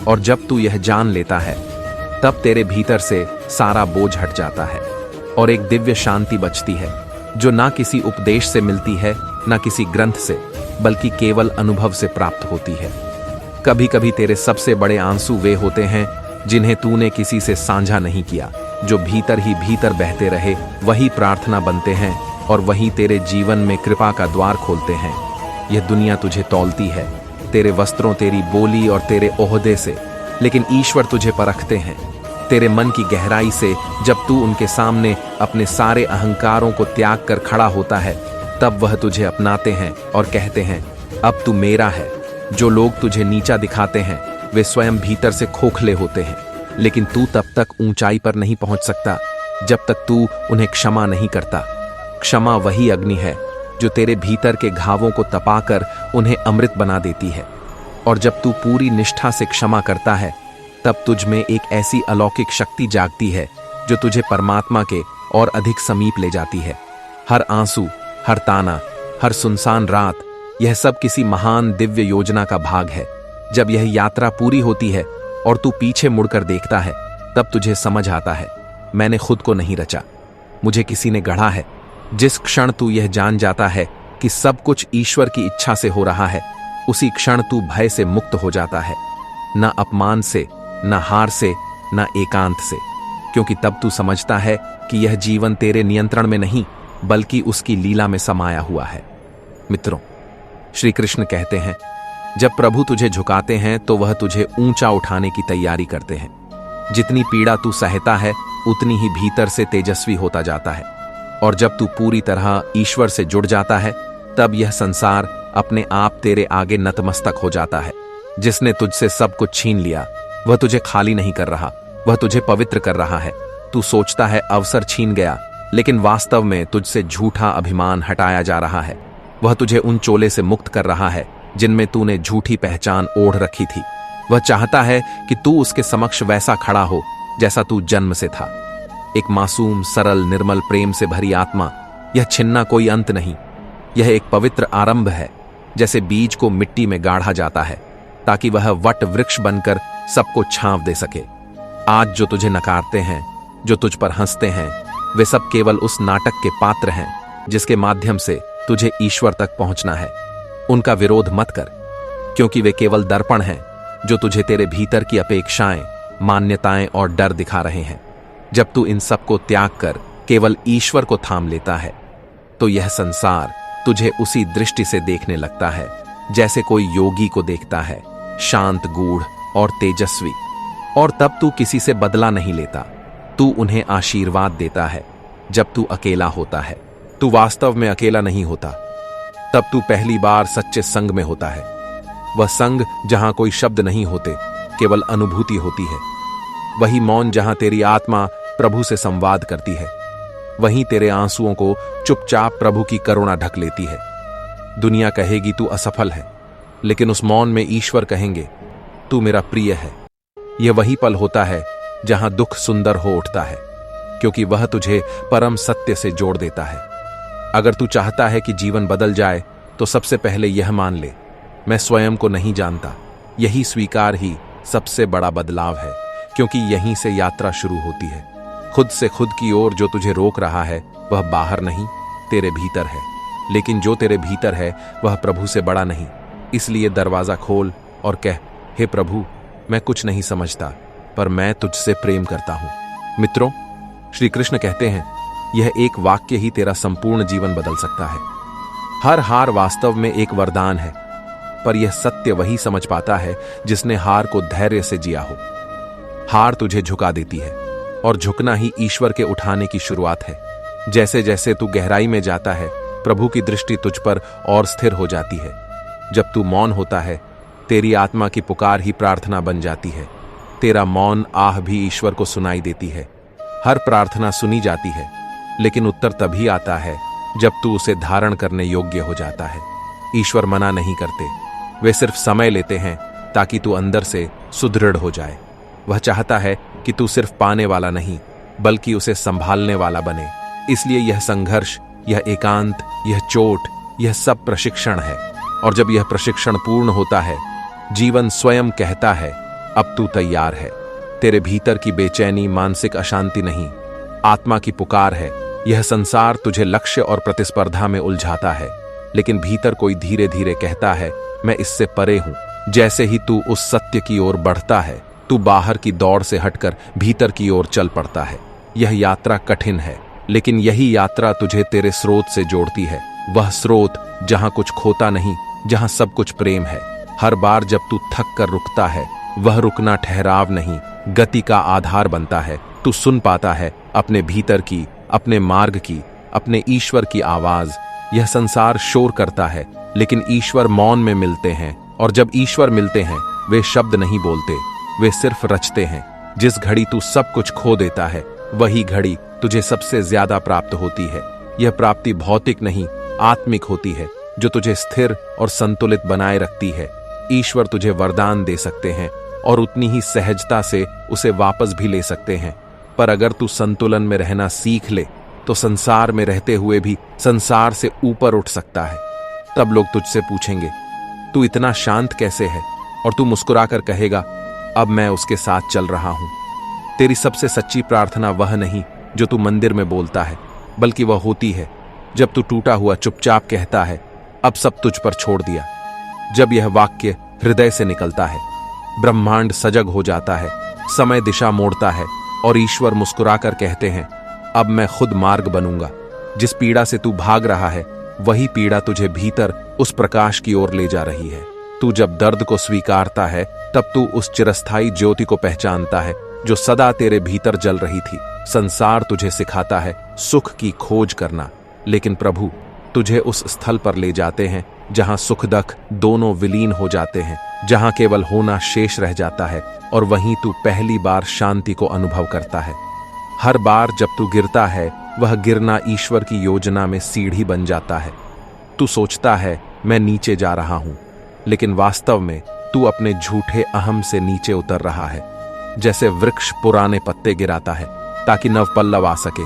और जब तू यह जान लेता है, तब तेरे भीतर से सारा बोझ हट जाता है और एक दिव्य शांति बचती है, जो ना किसी उपदेश से मिलती है, ना किसी ग्रंथ से, बल्कि केवल अनुभव से प्राप्त होती है। कभी कभी तेरे सबसे बड़े आंसू वे होते हैं जिन्हें तूने किसी से साझा नहीं किया, जो भीतर ही भीतर बहते रहे वही प्रार्थना बनते हैं और वही तेरे जीवन में कृपा का द्वार खोलते हैं। यह दुनिया तुझे तौलती है, तेरे वस्त्रों, तेरी बोली और तेरे ओहदे से, लेकिन ईश्वर तुझे परखते हैं तेरे मन की गहराई से। जब तू उनके सामने अपने सारे अहंकारों को त्याग कर खड़ा होता है, तब वह तुझे अपनाते हैं और कहते हैं, अब तू मेरा है। जो लोग तुझे नीचा दिखाते हैं वे स्वयं भीतर से खोखले होते हैं, लेकिन तू तब तक ऊंचाई पर नहीं पहुंच सकता जब तक तू उन्हें क्षमा नहीं करता। क्षमा वही अग्नि है जो तेरे भीतर के घावों को तपाकर उन्हें अमृत बना देती है। और जब तू पूरी निष्ठा से क्षमा करता है, तब तुझ में एक ऐसी अलौकिक शक्ति जागती है जो तुझे परमात्मा के और अधिक समीप ले जाती है। हर आंसू, हर ताना, हर सुनसान रात, यह सब किसी महान दिव्य योजना का भाग है। जब यह यात्रा पूरी होती है और तू पीछे मुड़कर देखता है, तब तुझे समझ आता है, मैंने खुद को नहीं रचा, मुझे किसी ने गढ़ा है। जिस क्षण तू यह जान जाता है कि सब कुछ ईश्वर की इच्छा से हो रहा है, उसी क्षण तू भय से मुक्त हो जाता है, न अपमान से, न हार से, न एकांत से, क्योंकि तब तू समझता है कि यह जीवन तेरे नियंत्रण में नहीं बल्कि उसकी लीला में समाया हुआ है। मित्रों, श्री कृष्ण कहते हैं, जब प्रभु तुझे झुकाते हैं तो वह तुझे ऊंचा उठाने की तैयारी करते हैं। जितनी पीड़ा तू सहता है उतनी ही भीतर से तेजस्वी होता जाता है। और जब तू पूरी तरह ईश्वर से जुड़ जाता है, तब यह संसार अपने आप तेरे आगे नतमस्तक हो जाता है। जिसने तुझसे सब कुछ छीन लिया वह तुझे खाली नहीं कर रहा, वह तुझे पवित्र कर रहा है। तू सोचता है अवसर छीन गया, लेकिन वास्तव में तुझसे झूठा अभिमान हटाया जा रहा है। वह तुझे उन चोले से मुक्त कर रहा है जिनमें तूने झूठी पहचान ओढ़ रखी थी। वह चाहता है कि तू उसके समक्ष वैसा खड़ा हो जैसा तू जन्म से था। एक मासूम, सरल, निर्मल प्रेम से भरी आत्मा। यह छिन्ना कोई अंत नहीं, यह एक पवित्र आरंभ है। जैसे बीज को मिट्टी में गाढ़ा जाता है ताकि वह वट वृक्ष बनकर सबको छांव दे सके। आज जो तुझे नकारते हैं, जो तुझ पर हंसते हैं, वे सब केवल उस नाटक के पात्र हैं जिसके माध्यम से तुझे ईश्वर तक पहुंचना है। उनका विरोध मत कर, क्योंकि वे केवल दर्पण हैं जो तुझे तेरे भीतर की अपेक्षाएं, मान्यताएं और डर दिखा रहे हैं। जब तू इन सब को त्याग कर केवल ईश्वर को थाम लेता है, तो यह संसार तुझे उसी दृष्टि से देखने लगता है जैसे कोई योगी को देखता है, शांत, गूढ़ और तेजस्वी। और तब तू किसी से बदला नहीं लेता, तू उन्हें आशीर्वाद देता है। जब तू अकेला होता है, तू वास्तव में अकेला नहीं होता, तब तू पहली बार सच्चे संग में होता है। वह संग जहां कोई शब्द नहीं होते, केवल अनुभूति होती है। वही मौन जहां तेरी आत्मा प्रभु से संवाद करती है। वहीं तेरे आंसुओं को चुपचाप प्रभु की करुणा ढक लेती है। दुनिया कहेगी तू असफल है, लेकिन उस मौन में ईश्वर कहेंगे, तू मेरा प्रिय है। यह वही पल होता है जहां दुख सुंदर हो उठता है, क्योंकि वह तुझे परम सत्य से जोड़ देता है। अगर तू चाहता है कि जीवन बदल जाए, तो सबसे पहले यह मान ले, मैं स्वयं को नहीं जानता। यही स्वीकार ही सबसे बड़ा बदलाव है, क्योंकि यहीं से यात्रा शुरू होती है। खुद से खुद की ओर जो तुझे रोक रहा है वह बाहर नहीं, तेरे भीतर है। लेकिन जो तेरे भीतर है वह प्रभु से बड़ा नहीं। इसलिए दरवाजा खोल और कह, हे प्रभु, मैं कुछ नहीं समझता, पर मैं तुझसे प्रेम करता हूं। मित्रों, श्री कृष्ण कहते हैं, यह एक वाक्य ही तेरा संपूर्ण जीवन बदल सकता है। हर हार वास्तव में एक वरदान है, पर यह सत्य वही समझ पाता है जिसने हार को धैर्य से जिया हो। हार तुझे झुका देती है, और झुकना ही ईश्वर के उठाने की शुरुआत है। जैसे जैसे तू गहराई में जाता है, प्रभु की दृष्टि तुझ पर और स्थिर हो जाती है। जब तू मौन होता है, तेरी आत्मा की पुकार ही प्रार्थना बन जाती है। तेरा मौन आह भी ईश्वर को सुनाई देती है। हर प्रार्थना सुनी जाती है, लेकिन उत्तर तभी आता है जब तू उसे धारण करने योग्य हो जाता है। ईश्वर मना नहीं करते, वे सिर्फ समय लेते हैं ताकि तू अंदर से सुदृढ़ हो जाए। वह चाहता है कि तू सिर्फ पाने वाला नहीं, बल्कि उसे संभालने वाला बने। इसलिए यह संघर्ष, यह एकांत, यह चोट, यह सब प्रशिक्षण है। और जब यह प्रशिक्षण पूर्ण होता है, जीवन स्वयं कहता है, अब तू तैयार है। तेरे भीतर की बेचैनी मानसिक अशांति नहीं, आत्मा की पुकार है। यह संसार तुझे लक्ष्य और प्रतिस्पर्धा में उलझाता है, लेकिन भीतर कोई धीरे धीरे कहता है, मैं इससे परे हूं। जैसे ही तू उस सत्य की ओर बढ़ता है, तू बाहर की दौड़ से हटकर भीतर की ओर चल पड़ता है। यह यात्रा कठिन है, लेकिन यही यात्रा तुझे तेरे स्रोत से जोड़ती है। वह स्रोत जहां कुछ खोता नहीं, जहां सब कुछ प्रेम है। हर बार जब तू थक कर रुकता है, वह रुकना ठहराव नहीं, गति का आधार बनता है। तू सुन पाता है अपने भीतर की, अपने मार्ग की, अपने ईश्वर की आवाज। यह संसार शोर करता है, लेकिन ईश्वर मौन में मिलते हैं, और जब ईश्वर मिलते हैं वे शब्द नहीं बोलते, वे सिर्फ रचते हैं। जिस घड़ी तू सब कुछ खो देता है, वही घड़ी तुझे सबसे ज्यादा प्राप्त होती है। यह प्राप्ति भौतिक नहीं, आत्मिक होती है, जो तुझे स्थिर और संतुलित बनाए रखती है। ईश्वर तुझे वरदान दे सकते हैं और उतनी ही सहजता से उसे वापस भी ले सकते हैं, पर अगर तू संतुलन में रहना सीख ले तो संसार में रहते हुए भी संसार से ऊपर उठ सकता है। तब लोग तुझसे पूछेंगे, तू इतना शांत कैसे है? और तू मुस्कुराकर कहेगा, अब मैं उसके साथ चल रहा हूं। तेरी सबसे सच्ची प्रार्थना वह नहीं जो तू मंदिर में बोलता है, बल्कि वह होती है जब तू टूटा हुआ चुपचाप कहता है, अब सब तुझ पर छोड़ दिया। जब यह वाक्य हृदय से निकलता है, ब्रह्मांड सजग हो जाता है, समय दिशा मोड़ता है और ईश्वर मुस्कुराकर कहते हैं, अब मैं खुद मार्ग बनूंगा। जिस पीड़ा से तू भाग रहा है, वही पीड़ा तुझे भीतर उस प्रकाश की ओर ले जा रही है। तू जब दर्द को स्वीकारता है, तब तू उस चिरस्थायी ज्योति को पहचानता है जो सदा तेरे भीतर जल रही थी। संसार तुझे सिखाता है सुख की खोज करना, लेकिन प्रभु तुझे उस स्थल पर ले जाते हैं जहां सुख दुख दोनों विलीन हो जाते हैं, जहां केवल होना शेष रह जाता है, और वहीं तू पहली बार शांति को अनुभव करता है। हर बार जब तू गिरता है, वह गिरना ईश्वर की योजना में सीढ़ी बन जाता है। तू सोचता है मैं नीचे जा रहा हूं, लेकिन वास्तव में तू अपने झूठे अहम से नीचे उतर रहा है। जैसे वृक्ष पुराने पत्ते गिराता है ताकि नवपल्लव आ सके,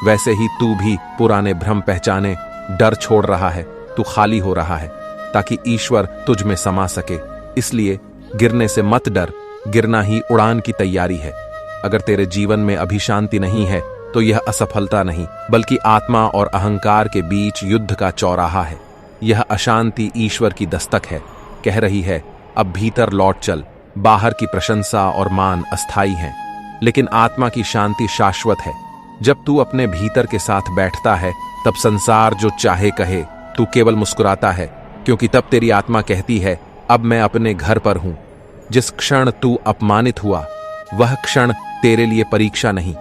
वैसे ही तू भी पुराने भ्रम पहचाने डर छोड़ रहा है। तू खाली हो रहा है ताकि ईश्वर तुझ में समा सके। इसलिए गिरने से मत डर, गिरना ही उड़ान की तैयारी है। अगर तेरे जीवन में अभी शांति नहीं है तो यह असफलता नहीं, बल्कि आत्मा और अहंकार के बीच युद्ध का चौराहा है। यह अशांति ईश्वर की दस्तक है, कह रही है अब भीतर लौट चल। बाहर की प्रशंसा और मान अस्थाई हैं, लेकिन आत्मा की शांति शाश्वत है। जब तू अपने भीतर के साथ बैठता है, तब संसार जो चाहे कहे, तू केवल मुस्कुराता है, क्योंकि तब तेरी आत्मा कहती है अब मैं अपने घर पर हूं। जिस क्षण तू अपमानित हुआ, वह क्षण तेरे लिए परीक्षा नहीं,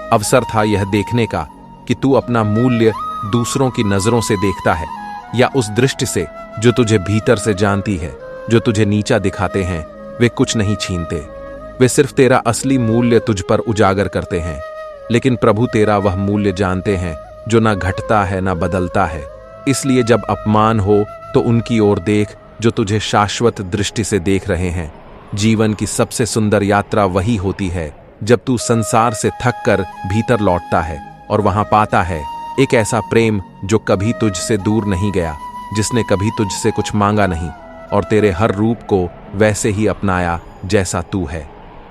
अवसर था यह देखने का कि तू अपना मूल्य दूसरों की नजरों से देखता है, या उस दृष्टि से जो तुझे भीतर से जानती है। जो तुझे नीचा दिखाते हैं वे कुछ नहीं छीनते, वे सिर्फ तेरा असली मूल्य तुझ पर उजागर करते हैं। लेकिन प्रभु तेरा वह मूल्य जानते हैं जो ना घटता है ना बदलता है। इसलिए जब अपमान हो तो उनकी ओर देख जो तुझे शाश्वत दृष्टि से देख रहे हैं। जीवन की सबसे सुंदर यात्रा वही होती है जब तू संसार से थक कर भीतर लौटता है और वहां पाता है एक ऐसा प्रेम जो कभी तुझसे दूर नहीं गया, जिसने कभी तुझसे कुछ मांगा नहीं और तेरे हर रूप को वैसे ही अपनाया जैसा तू है।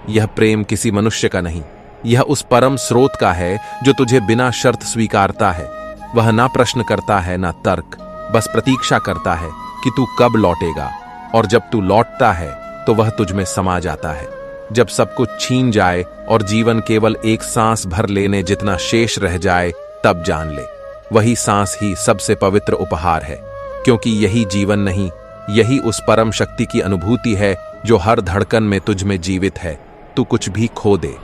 यह प्रेम किसी मनुष्य का नहीं, यह उस परम स्रोत का है जो तुझे बिना शर्त स्वीकारता है। वह ना प्रश्न करता है ना तर्क, बस प्रतीक्षा करता है कि तू कब लौटेगा, और जब तू लौटता है तो वह तुझ में समा जाता है। जब सब कुछ छीन जाए और जीवन केवल एक सांस भर लेने जितना शेष रह जाए, तब जान ले वही सांस ही सबसे पवित्र उपहार है, क्योंकि यही जीवन नहीं, यही उस परम शक्ति की अनुभूति है जो हर धड़कन में तुझ में जीवित है। तू कुछ भी खो दे,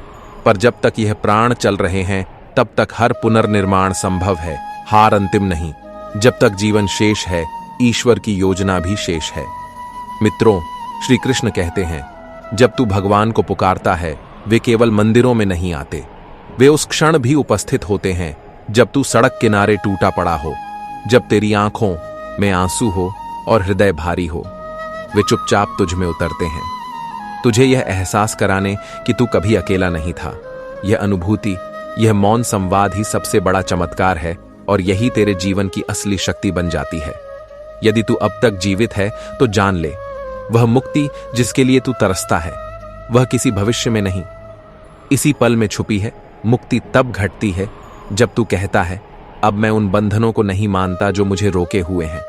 पर जब तक यह प्राण चल रहे हैं तब तक हर पुनर्निर्माण संभव है। हार अंतिम नहीं। जब तक जीवन शेष है, ईश्वर की योजना भी शेष है। मित्रों, श्री कृष्ण कहते हैं, जब तू भगवान को पुकारता है, वे केवल मंदिरों में नहीं आते, वे उस क्षण भी उपस्थित होते हैं जब तू सड़क किनारे टूटा पड़ा हो, जब तेरी आंखों में आंसू हो और हृदय भारी हो। वे चुपचाप तुझ में उतरते हैं, तुझे यह एहसास कराने कि तू कभी अकेला नहीं था। यह अनुभूति, यह मौन संवाद ही सबसे बड़ा चमत्कार है, और यही तेरे जीवन की असली शक्ति बन जाती है। यदि तू अब तक जीवित है तो जान ले, वह मुक्ति जिसके लिए तू तरसता है, वह किसी भविष्य में नहीं, इसी पल में छुपी है। मुक्ति तब घटती है जब तू कहता है, अब मैं उन बंधनों को नहीं मानता जो मुझे रोके हुए हैं।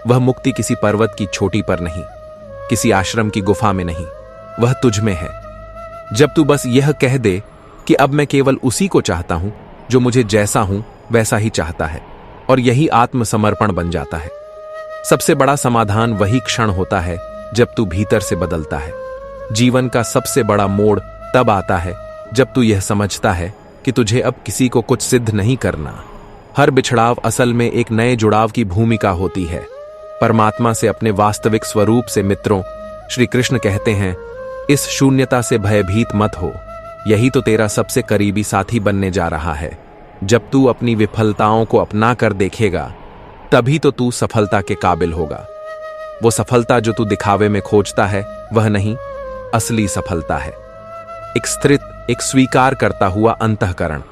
वह मुक्ति किसी पर्वत की चोटी पर नहीं, किसी आश्रम की गुफा में नहीं, वह तुझ में है। जब तू बस यह कह दे कि अब मैं केवल उसी को चाहता हूं जो मुझे जैसा हूं वैसा ही चाहता है, और यही आत्मसमर्पण बन जाता है। सबसे बड़ा समाधान वही क्षण होता है जब तू भीतर से बदलता है। जीवन का सबसे बड़ा मोड़ तब आता है जब तू यह समझता है कि तुझे अब किसी को कुछ सिद्ध नहीं करना। हर बिछड़ाव असल में एक नए जुड़ाव की भूमिका होती है, परमात्मा से, अपने वास्तविक स्वरूप से। मित्रों, श्री कृष्ण कहते हैं, इस शून्यता से भयभीत मत हो, यही तो तेरा सबसे करीबी साथी बनने जा रहा है। जब तू अपनी विफलताओं को अपना कर देखेगा, तभी तो तू सफलता के काबिल होगा। वो सफलता जो तू दिखावे में खोजता है, वह नहीं, असली सफलता है। एक स्थिर, एक स्वीकार करता हुआ अंतःकरण,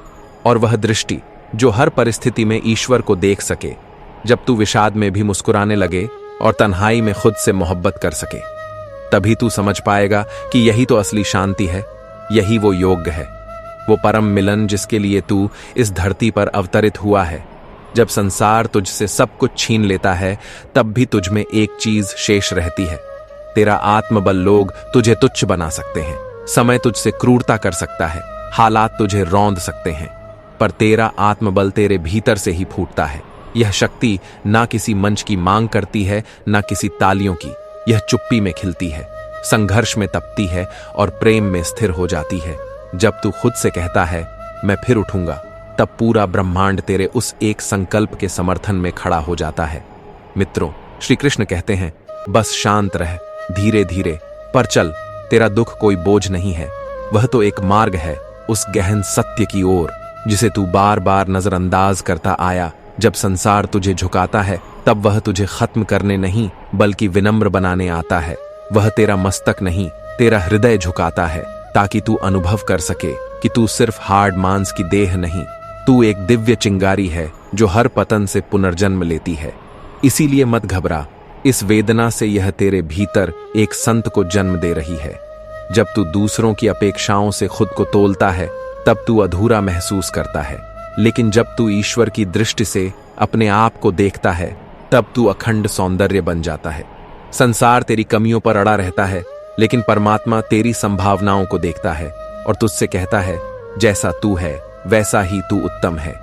और वह दृष्टि जो हर परिस्थिति में ईश्वर को देख सके। जब तू विषाद में भी मुस्कुराने लगे और तन्हाई में खुद से मोहब्बत कर सके, तभी तू समझ पाएगा कि यही तो असली शांति है, यही वो योग्य है, वो परम मिलन जिसके लिए तू इस धरती पर अवतरित हुआ है। जब संसार तुझसे सब कुछ छीन लेता है, तब भी तुझ में एक चीज शेष रहती है, तेरा आत्मबल। लोग तुझे तुच्छ बना सकते हैं, समय तुझसे क्रूरता कर सकता है, हालात तुझे रौंद सकते हैं, पर तेरा आत्मबल तेरे भीतर से ही फूटता है। यह शक्ति ना किसी मंच की मांग करती है, ना किसी तालियों की। यह चुप्पी में खिलती है, संघर्ष में तपती है और प्रेम में स्थिर हो जाती है। जब तू खुद से कहता है, मैं फिर उठूंगा, तब पूरा ब्रह्मांड तेरे उस एक संकल्प के समर्थन में खड़ा हो जाता है। मित्रों, श्री कृष्ण कहते हैं, बस शांत रह, धीरे धीरे पर चल। तेरा दुख कोई बोझ नहीं है, वह तो एक मार्ग है उस गहन सत्य की ओर जिसे तू बार बार नजरअंदाज करता आया। जब संसार तुझे झुकाता है, तब वह तुझे खत्म करने नहीं बल्कि विनम्र बनाने आता है। वह तेरा मस्तक नहीं, तेरा हृदय झुकाता है, ताकि तू अनुभव कर सके कि तू सिर्फ हार्ड मांस की देह नहीं, तू एक दिव्य चिंगारी है जो हर पतन से पुनर्जन्म लेती है। इसीलिए मत घबरा, इस वेदना से यह तेरे भीतर एक संत को जन्म दे रही है। जब तू दूसरों की अपेक्षाओं से खुद को तोलता है, तब तू अधूरा महसूस करता है, लेकिन जब तू ईश्वर की दृष्टि से अपने आप को देखता है, तब तू अखंड सौंदर्य बन जाता है। संसार तेरी कमियों पर अड़ा रहता है, लेकिन परमात्मा तेरी संभावनाओं को देखता है और तुझसे कहता है, जैसा तू है वैसा ही तू उत्तम है।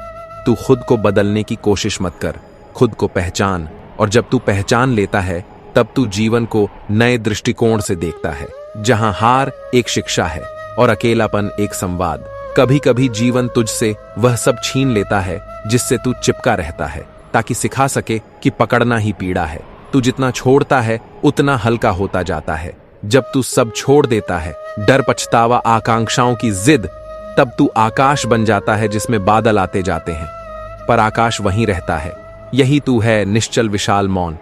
तू खुद को बदलने की कोशिश मत कर, खुद को पहचान, और जब तू पहचान लेता है, तब तू जीवन को नए दृष्टिकोण से देखता है, जहां हार एक शिक्षा है और अकेलापन एक संवाद। कभी कभी जीवन तुझसे वह सब छीन लेता है जिससे तू चिपका रहता है, ताकि सिखा सके कि पकड़ना ही पीड़ा है। तू जितना छोड़ता है उतना हल्का होता जाता है। जब तू सब छोड़ देता है, डर, पछतावा, आकांक्षाओं की जिद, तब तू आकाश बन जाता है जिसमें बादल आते जाते हैं, पर आकाश वहीं रहता है। यही तू है, निश्चल विशाल मौन।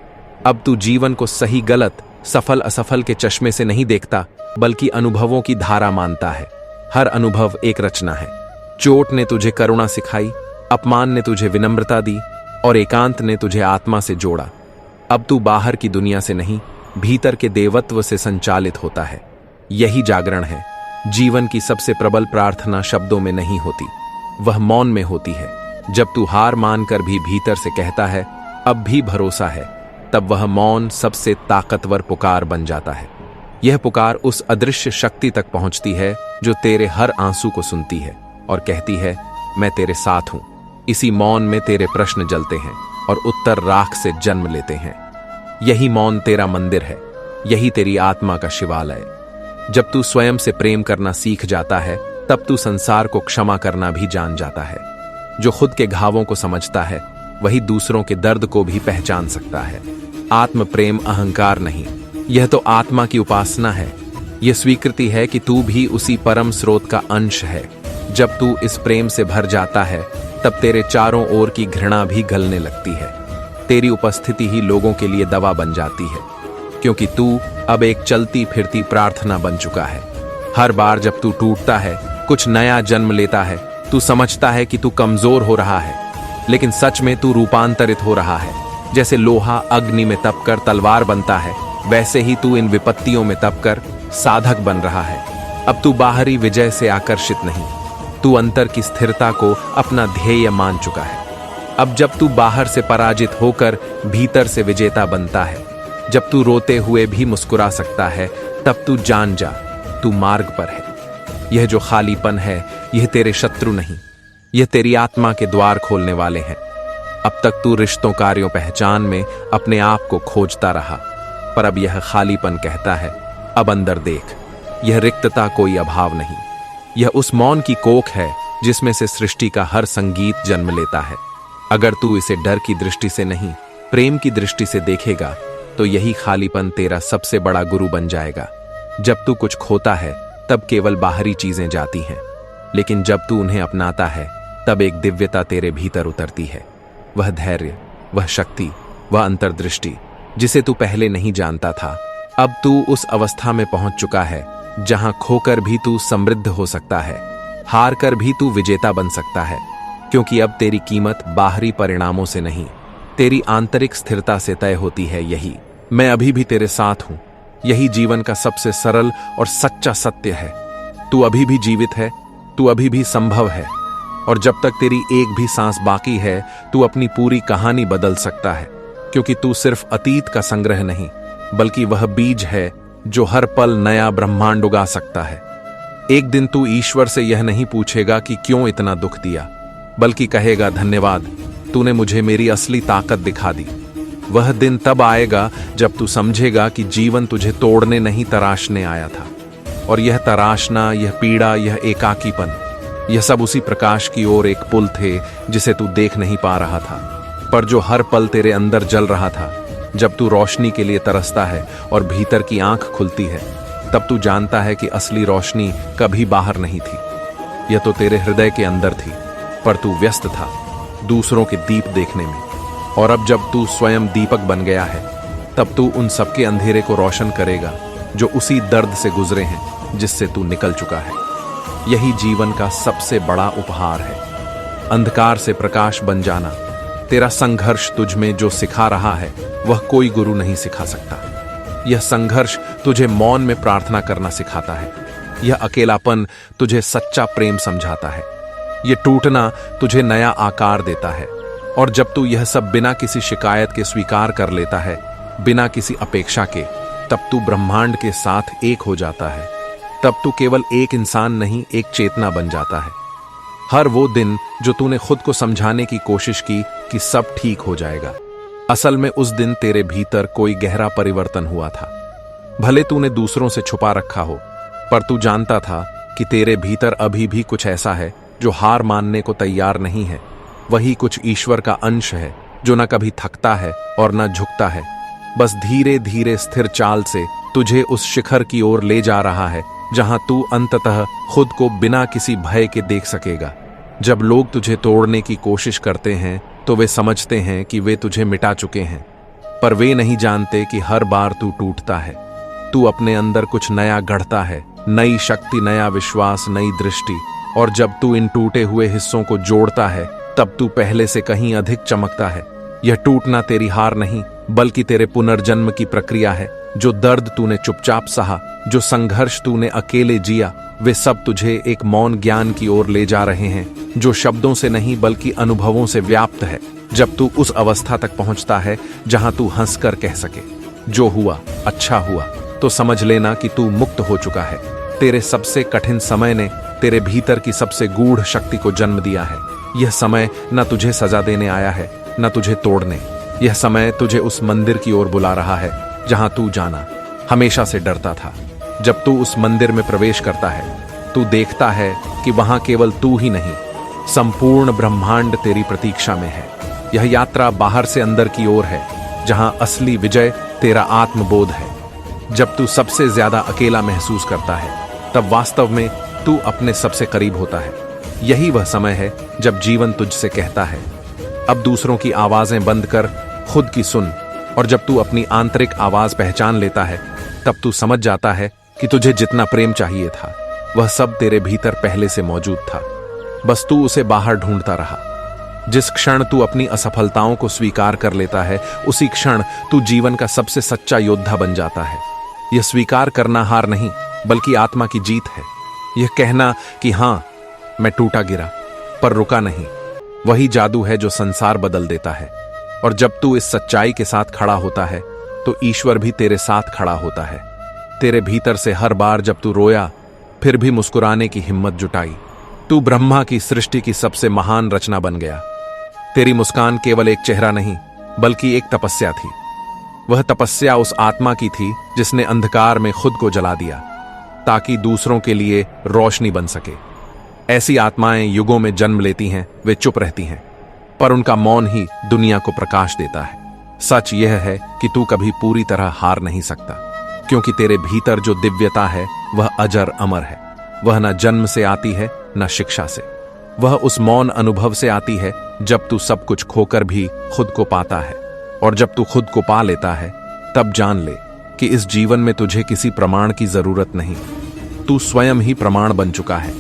अब तू जीवन को सही गलत, सफल असफल के चश्मे से नहीं देखता, बल्कि अनुभवों की धारा मानता है। हर अनुभव एक रचना है। चोट ने तुझे करुणा सिखाई, अपमान ने तुझे विनम्रता दी, और एकांत ने तुझे आत्मा से जोड़ा। अब तू बाहर की दुनिया से नहीं, भीतर के देवत्व से संचालित होता है। यही जागरण है। जीवन की सबसे प्रबल प्रार्थना शब्दों में नहीं होती, वह मौन में होती है। जब तू हार मानकर भी भीतर से कहता है, अब भी भरोसा है, तब वह मौन सबसे ताकतवर पुकार बन जाता है। यह पुकार उस अदृश्य शक्ति तक पहुंचती है जो तेरे हर आंसू को सुनती है और कहती है, मैं तेरे साथ हूं। इसी मौन में तेरे प्रश्न जलते हैं और उत्तर राख से जन्म लेते हैं। यही मौन तेरा मंदिर है, यही तेरी आत्मा का शिवालय। जब तू स्वयं से प्रेम करना सीख जाता है, तब तू संसार को क्षमा करना भी जान जाता है। जो खुद के घावों को समझता है, वही दूसरों के दर्द को भी पहचान सकता है। आत्म प्रेम अहंकार नहीं, यह तो आत्मा की उपासना है। यह स्वीकृति है कि तू भी उसी परम स्रोत का अंश है। जब तू इस प्रेम से भर जाता है, तब तेरे चारों ओर की घृणा भी गलने लगती है। तेरी उपस्थिति ही लोगों के लिए दवा बन जाती है, क्योंकि तू अब एक चलती फिरती प्रार्थना बन चुका है। हर बार जब तू टूटता है, कुछ नया जन्म लेता है। तू समझता है कि तू कमजोर हो रहा है, लेकिन सच में तू रूपांतरित हो रहा है। जैसे लोहा अग्नि में तपकर तलवार बनता है, वैसे ही तू इन विपत्तियों में तपकर साधक बन रहा है। अब तू बाहरी विजय से आकर्षित नहीं, तू अंतर की स्थिरता को अपना ध्येय मान चुका है। अब जब तू बाहर से पराजित होकर भीतर से विजेता बनता है, जब तू रोते हुए भी मुस्कुरा सकता है, तब तू जान जा, तू मार्ग पर है। यह जो खालीपन है, यह तेरे शत्रु नहीं, यह तेरी आत्मा के द्वार खोलने वाले हैं। अब तक तू रिश्तों कार्यों पहचान में अपने आप को खोजता रहा, पर अब यह खालीपन कहता है, अब अंदर देख। यह रिक्तता कोई अभाव नहीं, यह उस मौन की कोख है जिसमें से सृष्टि का हर संगीत जन्म लेता है। अगर तू इसे डर की दृष्टि से नहीं, प्रेम की दृष्टि से देखेगा तो यही खालीपन तेरा सबसे बड़ा गुरु बन जाएगा। जब तू कुछ खोता है तब केवल बाहरी चीजें जाती हैं, लेकिन जब तू उन्हें अपनाता है तब एक दिव्यता तेरे भीतर उतरती है। वह धैर्य, वह शक्ति, वह अंतर्दृष्टि जिसे तू पहले नहीं जानता था। अब तू उस अवस्था में पहुंच चुका है जहां खोकर भी तू समृद्ध हो सकता है, हार कर भी तू विजेता बन सकता है, क्योंकि अब तेरी कीमत बाहरी परिणामों से नहीं, तेरी आंतरिक स्थिरता से तय होती है। यही मैं अभी भी तेरे साथ हूं, यही जीवन का सबसे सरल और सच्चा सत्य है। तू अभी भी जीवित है, तू अभी भी संभव है, और जब तक तेरी एक भी सांस बाकी है तू अपनी पूरी कहानी बदल सकता है, क्योंकि तू सिर्फ अतीत का संग्रह नहीं, बल्कि वह बीज है जो हर पल नया ब्रह्मांड उगा सकता है। एक दिन तू ईश्वर से यह नहीं पूछेगा कि क्यों इतना दुख दिया, बल्कि कहेगा, धन्यवाद, तूने मुझे मेरी असली ताकत दिखा दी। वह दिन तब आएगा जब तू समझेगा कि जीवन तुझे तोड़ने नहीं तराशने आया था, और यह तराशना, यह पीड़ा, यह एकाकीपन, यह सब उसी प्रकाश की ओर एक पुल थे जिसे तू देख नहीं पा रहा था, पर जो हर पल तेरे अंदर जल रहा था। जब तू रोशनी के लिए तरसता है और भीतर की आंख खुलती है, तब तू जानता है कि असली रोशनी कभी बाहर नहीं थी, यह तो तेरे हृदय के अंदर थी, पर तू व्यस्त था दूसरों के दीप देखने में। और अब जब तू स्वयं दीपक बन गया है, तब तू उन सबके अंधेरे को रोशन करेगा जो उसी दर्द से गुजरे हैं जिससे तू निकल चुका है। यही जीवन का सबसे बड़ा उपहार है, अंधकार से प्रकाश बन जाना। तेरा संघर्ष तुझ में जो सिखा रहा है वह कोई गुरु नहीं सिखा सकता। यह संघर्ष तुझे मौन में प्रार्थना करना सिखाता है, यह अकेलापन तुझे सच्चा प्रेम समझाता है, यह टूटना तुझे नया आकार देता है। और जब तू यह सब बिना किसी शिकायत के स्वीकार कर लेता है, बिना किसी अपेक्षा के, तब तू ब्रह्मांड के साथ एक हो जाता है। तब तू केवल एक इंसान नहीं, एक चेतना बन जाता है। हर वो दिन जो तूने खुद को समझाने की कोशिश की कि सब ठीक हो जाएगा, असल में उस दिन तेरे भीतर कोई गहरा परिवर्तन हुआ था। भले तूने दूसरों से छुपा रखा हो, पर तू जानता था कि तेरे भीतर अभी भी कुछ ऐसा है जो हार मानने को तैयार नहीं है। वही कुछ ईश्वर का अंश है जो न कभी थकता है और न झुकता है, बस धीरे धीरे स्थिर चाल से तुझे उस शिखर की ओर ले जा रहा है जहां तू अंततः खुद को बिना किसी भय के देख सकेगा। जब लोग तुझे तोड़ने की कोशिश करते हैं तो वे समझते हैं कि वे तुझे मिटा चुके हैं, पर वे नहीं जानते कि हर बार तू टूटता है, तू अपने अंदर कुछ नया गढ़ता है, नई शक्ति, नया विश्वास, नई दृष्टि। और जब तू इन टूटे हुए हिस्सों को जोड़ता है तब तू पहले से कहीं अधिक चमकता है। यह टूटना तेरी हार नहीं, बल्कि तेरे पुनर्जन्म की प्रक्रिया है। जो दर्द तूने चुपचाप सहा, जो संघर्ष तूने अकेले जिया, वे सब तुझे एक मौन ज्ञान की ओर ले जा रहे हैं जो शब्दों से नहीं बल्कि अनुभवों से व्याप्त है। जब तू उस अवस्था तक पहुंचता है जहां तू हंसकर कह सके, जो हुआ अच्छा हुआ, तो समझ लेना कि तू मुक्त हो चुका है। तेरे सबसे कठिन समय ने तेरे भीतर की सबसे गूढ़ शक्ति को जन्म दिया है। यह समय न तुझे सजा देने आया है, न तुझे तोड़ने। यह समय तुझे उस मंदिर की ओर बुला रहा है जहां तू जाना हमेशा से डरता था। जब तू उस मंदिर में प्रवेश करता है, तू देखता है कि वहां केवल तू ही नहीं, संपूर्ण ब्रह्मांड तेरी प्रतीक्षा में है। यह यात्रा बाहर से अंदर की ओर है, जहां असली विजय तेरा आत्मबोध है। जब तू सबसे ज्यादा अकेला महसूस करता है, तब वास्तव में तू अपने सबसे करीब होता है। यही वह समय है जब जीवन तुझसे कहता है, अब दूसरों की आवाजें बंद कर, खुद की सुन। और जब तू अपनी आंतरिक आवाज पहचान लेता है, तब तू समझ जाता है कि तुझे जितना प्रेम चाहिए था वह सब तेरे भीतर पहले से मौजूद था, बस तू उसे बाहर ढूंढता रहा। जिस क्षण तू अपनी असफलताओं को स्वीकार कर लेता है, उसी क्षण तू जीवन का सबसे सच्चा योद्धा बन जाता है। यह स्वीकार करना हार नहीं, बल्कि आत्मा की जीत है। यह कहना कि हां, मैं टूटा गिरा पर रुका नहीं, वही जादू है जो संसार बदल देता है। और जब तू इस सच्चाई के साथ खड़ा होता है, तो ईश्वर भी तेरे साथ खड़ा होता है। तेरे भीतर से हर बार जब तू रोया, फिर भी मुस्कुराने की हिम्मत जुटाई, तू ब्रह्मा की सृष्टि की सबसे महान रचना बन गया। तेरी मुस्कान केवल एक चेहरा नहीं बल्कि एक तपस्या थी। वह तपस्या उस आत्मा की थी जिसने अंधकार में खुद को जला दिया ताकि दूसरों के लिए रोशनी बन सके। ऐसी आत्माएं युगों में जन्म लेती हैं, वे चुप रहती हैं, पर उनका मौन ही दुनिया को प्रकाश देता है। सच यह है कि तू कभी पूरी तरह हार नहीं सकता, क्योंकि तेरे भीतर जो दिव्यता है वह अजर अमर है। वह न जन्म से आती है न शिक्षा से, वह उस मौन अनुभव से आती है जब तू सब कुछ खोकर भी खुद को पाता है। और जब तू खुद को पा लेता है तब जान ले कि इस जीवन में तुझे किसी प्रमाण की जरूरत नहीं, तू स्वयं ही प्रमाण बन चुका है।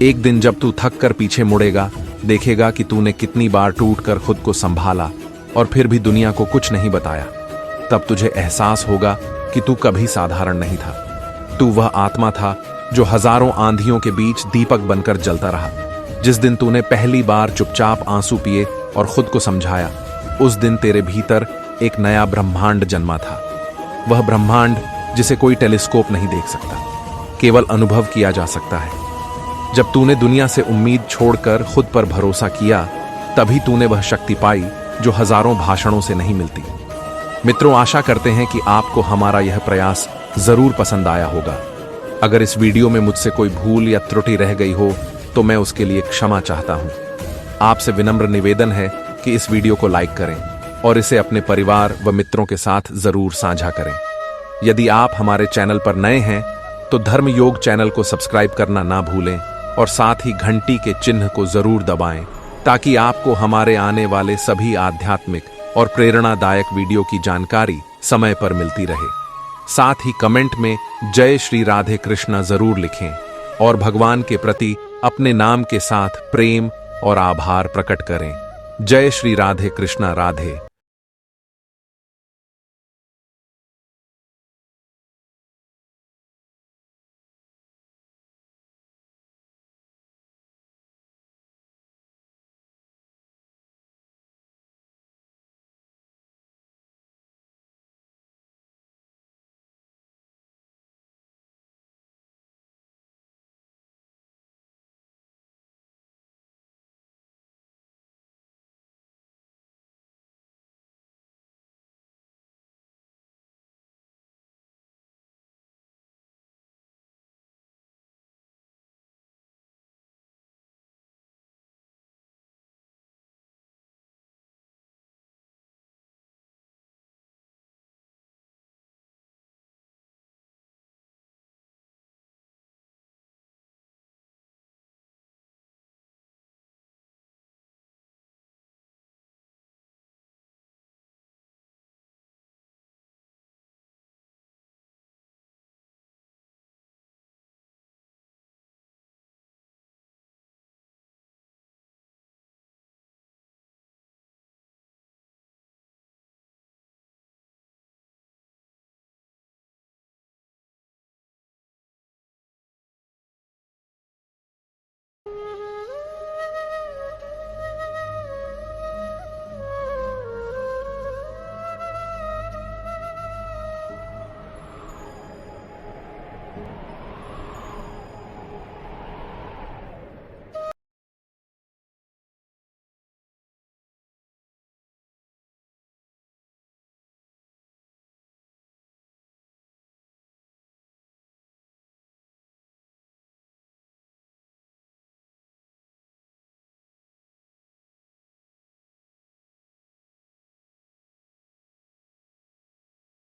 एक दिन जब तू थक कर पीछे मुड़ेगा, देखेगा कि तूने कितनी बार टूटकर खुद को संभाला और फिर भी दुनिया को कुछ नहीं बताया। तब तुझे एहसास होगा कि तू कभी साधारण नहीं था। तू वह आत्मा था जो हजारों आंधियों के बीच दीपक बनकर जलता रहा। जिस दिन तूने पहली बार चुपचाप आंसू पिए और खुद को समझाया, उस दिन तेरे भीतर एक नया ब्रह्मांड जन्मा था। वह ब्रह्मांड जिसे कोई टेलीस्कोप नहीं देख सकता, केवल अनुभव किया जा सकता है। जब तूने दुनिया से उम्मीद छोड़कर खुद पर भरोसा किया, तभी तूने वह शक्ति पाई जो हजारों भाषणों से नहीं मिलती। मित्रों, आशा करते हैं कि आपको हमारा यह प्रयास जरूर पसंद आया होगा। अगर इस वीडियो में मुझसे कोई भूल या त्रुटि रह गई हो तो मैं उसके लिए क्षमा चाहता हूं। आपसे विनम्र निवेदन है कि इस वीडियो को लाइक करें और इसे अपने परिवार व मित्रों के साथ जरूर साझा करें। यदि आप हमारे चैनल पर नए हैं तो धर्म योग चैनल को सब्सक्राइब करना ना भूलें और साथ ही घंटी के चिन्ह को जरूर दबाएं, ताकि आपको हमारे आने वाले सभी आध्यात्मिक और प्रेरणादायक वीडियो की जानकारी समय पर मिलती रहे। साथ ही कमेंट में जय श्री राधे कृष्णा जरूर लिखें और भगवान के प्रति अपने नाम के साथ प्रेम और आभार प्रकट करें। जय श्री राधे कृष्णा। राधे।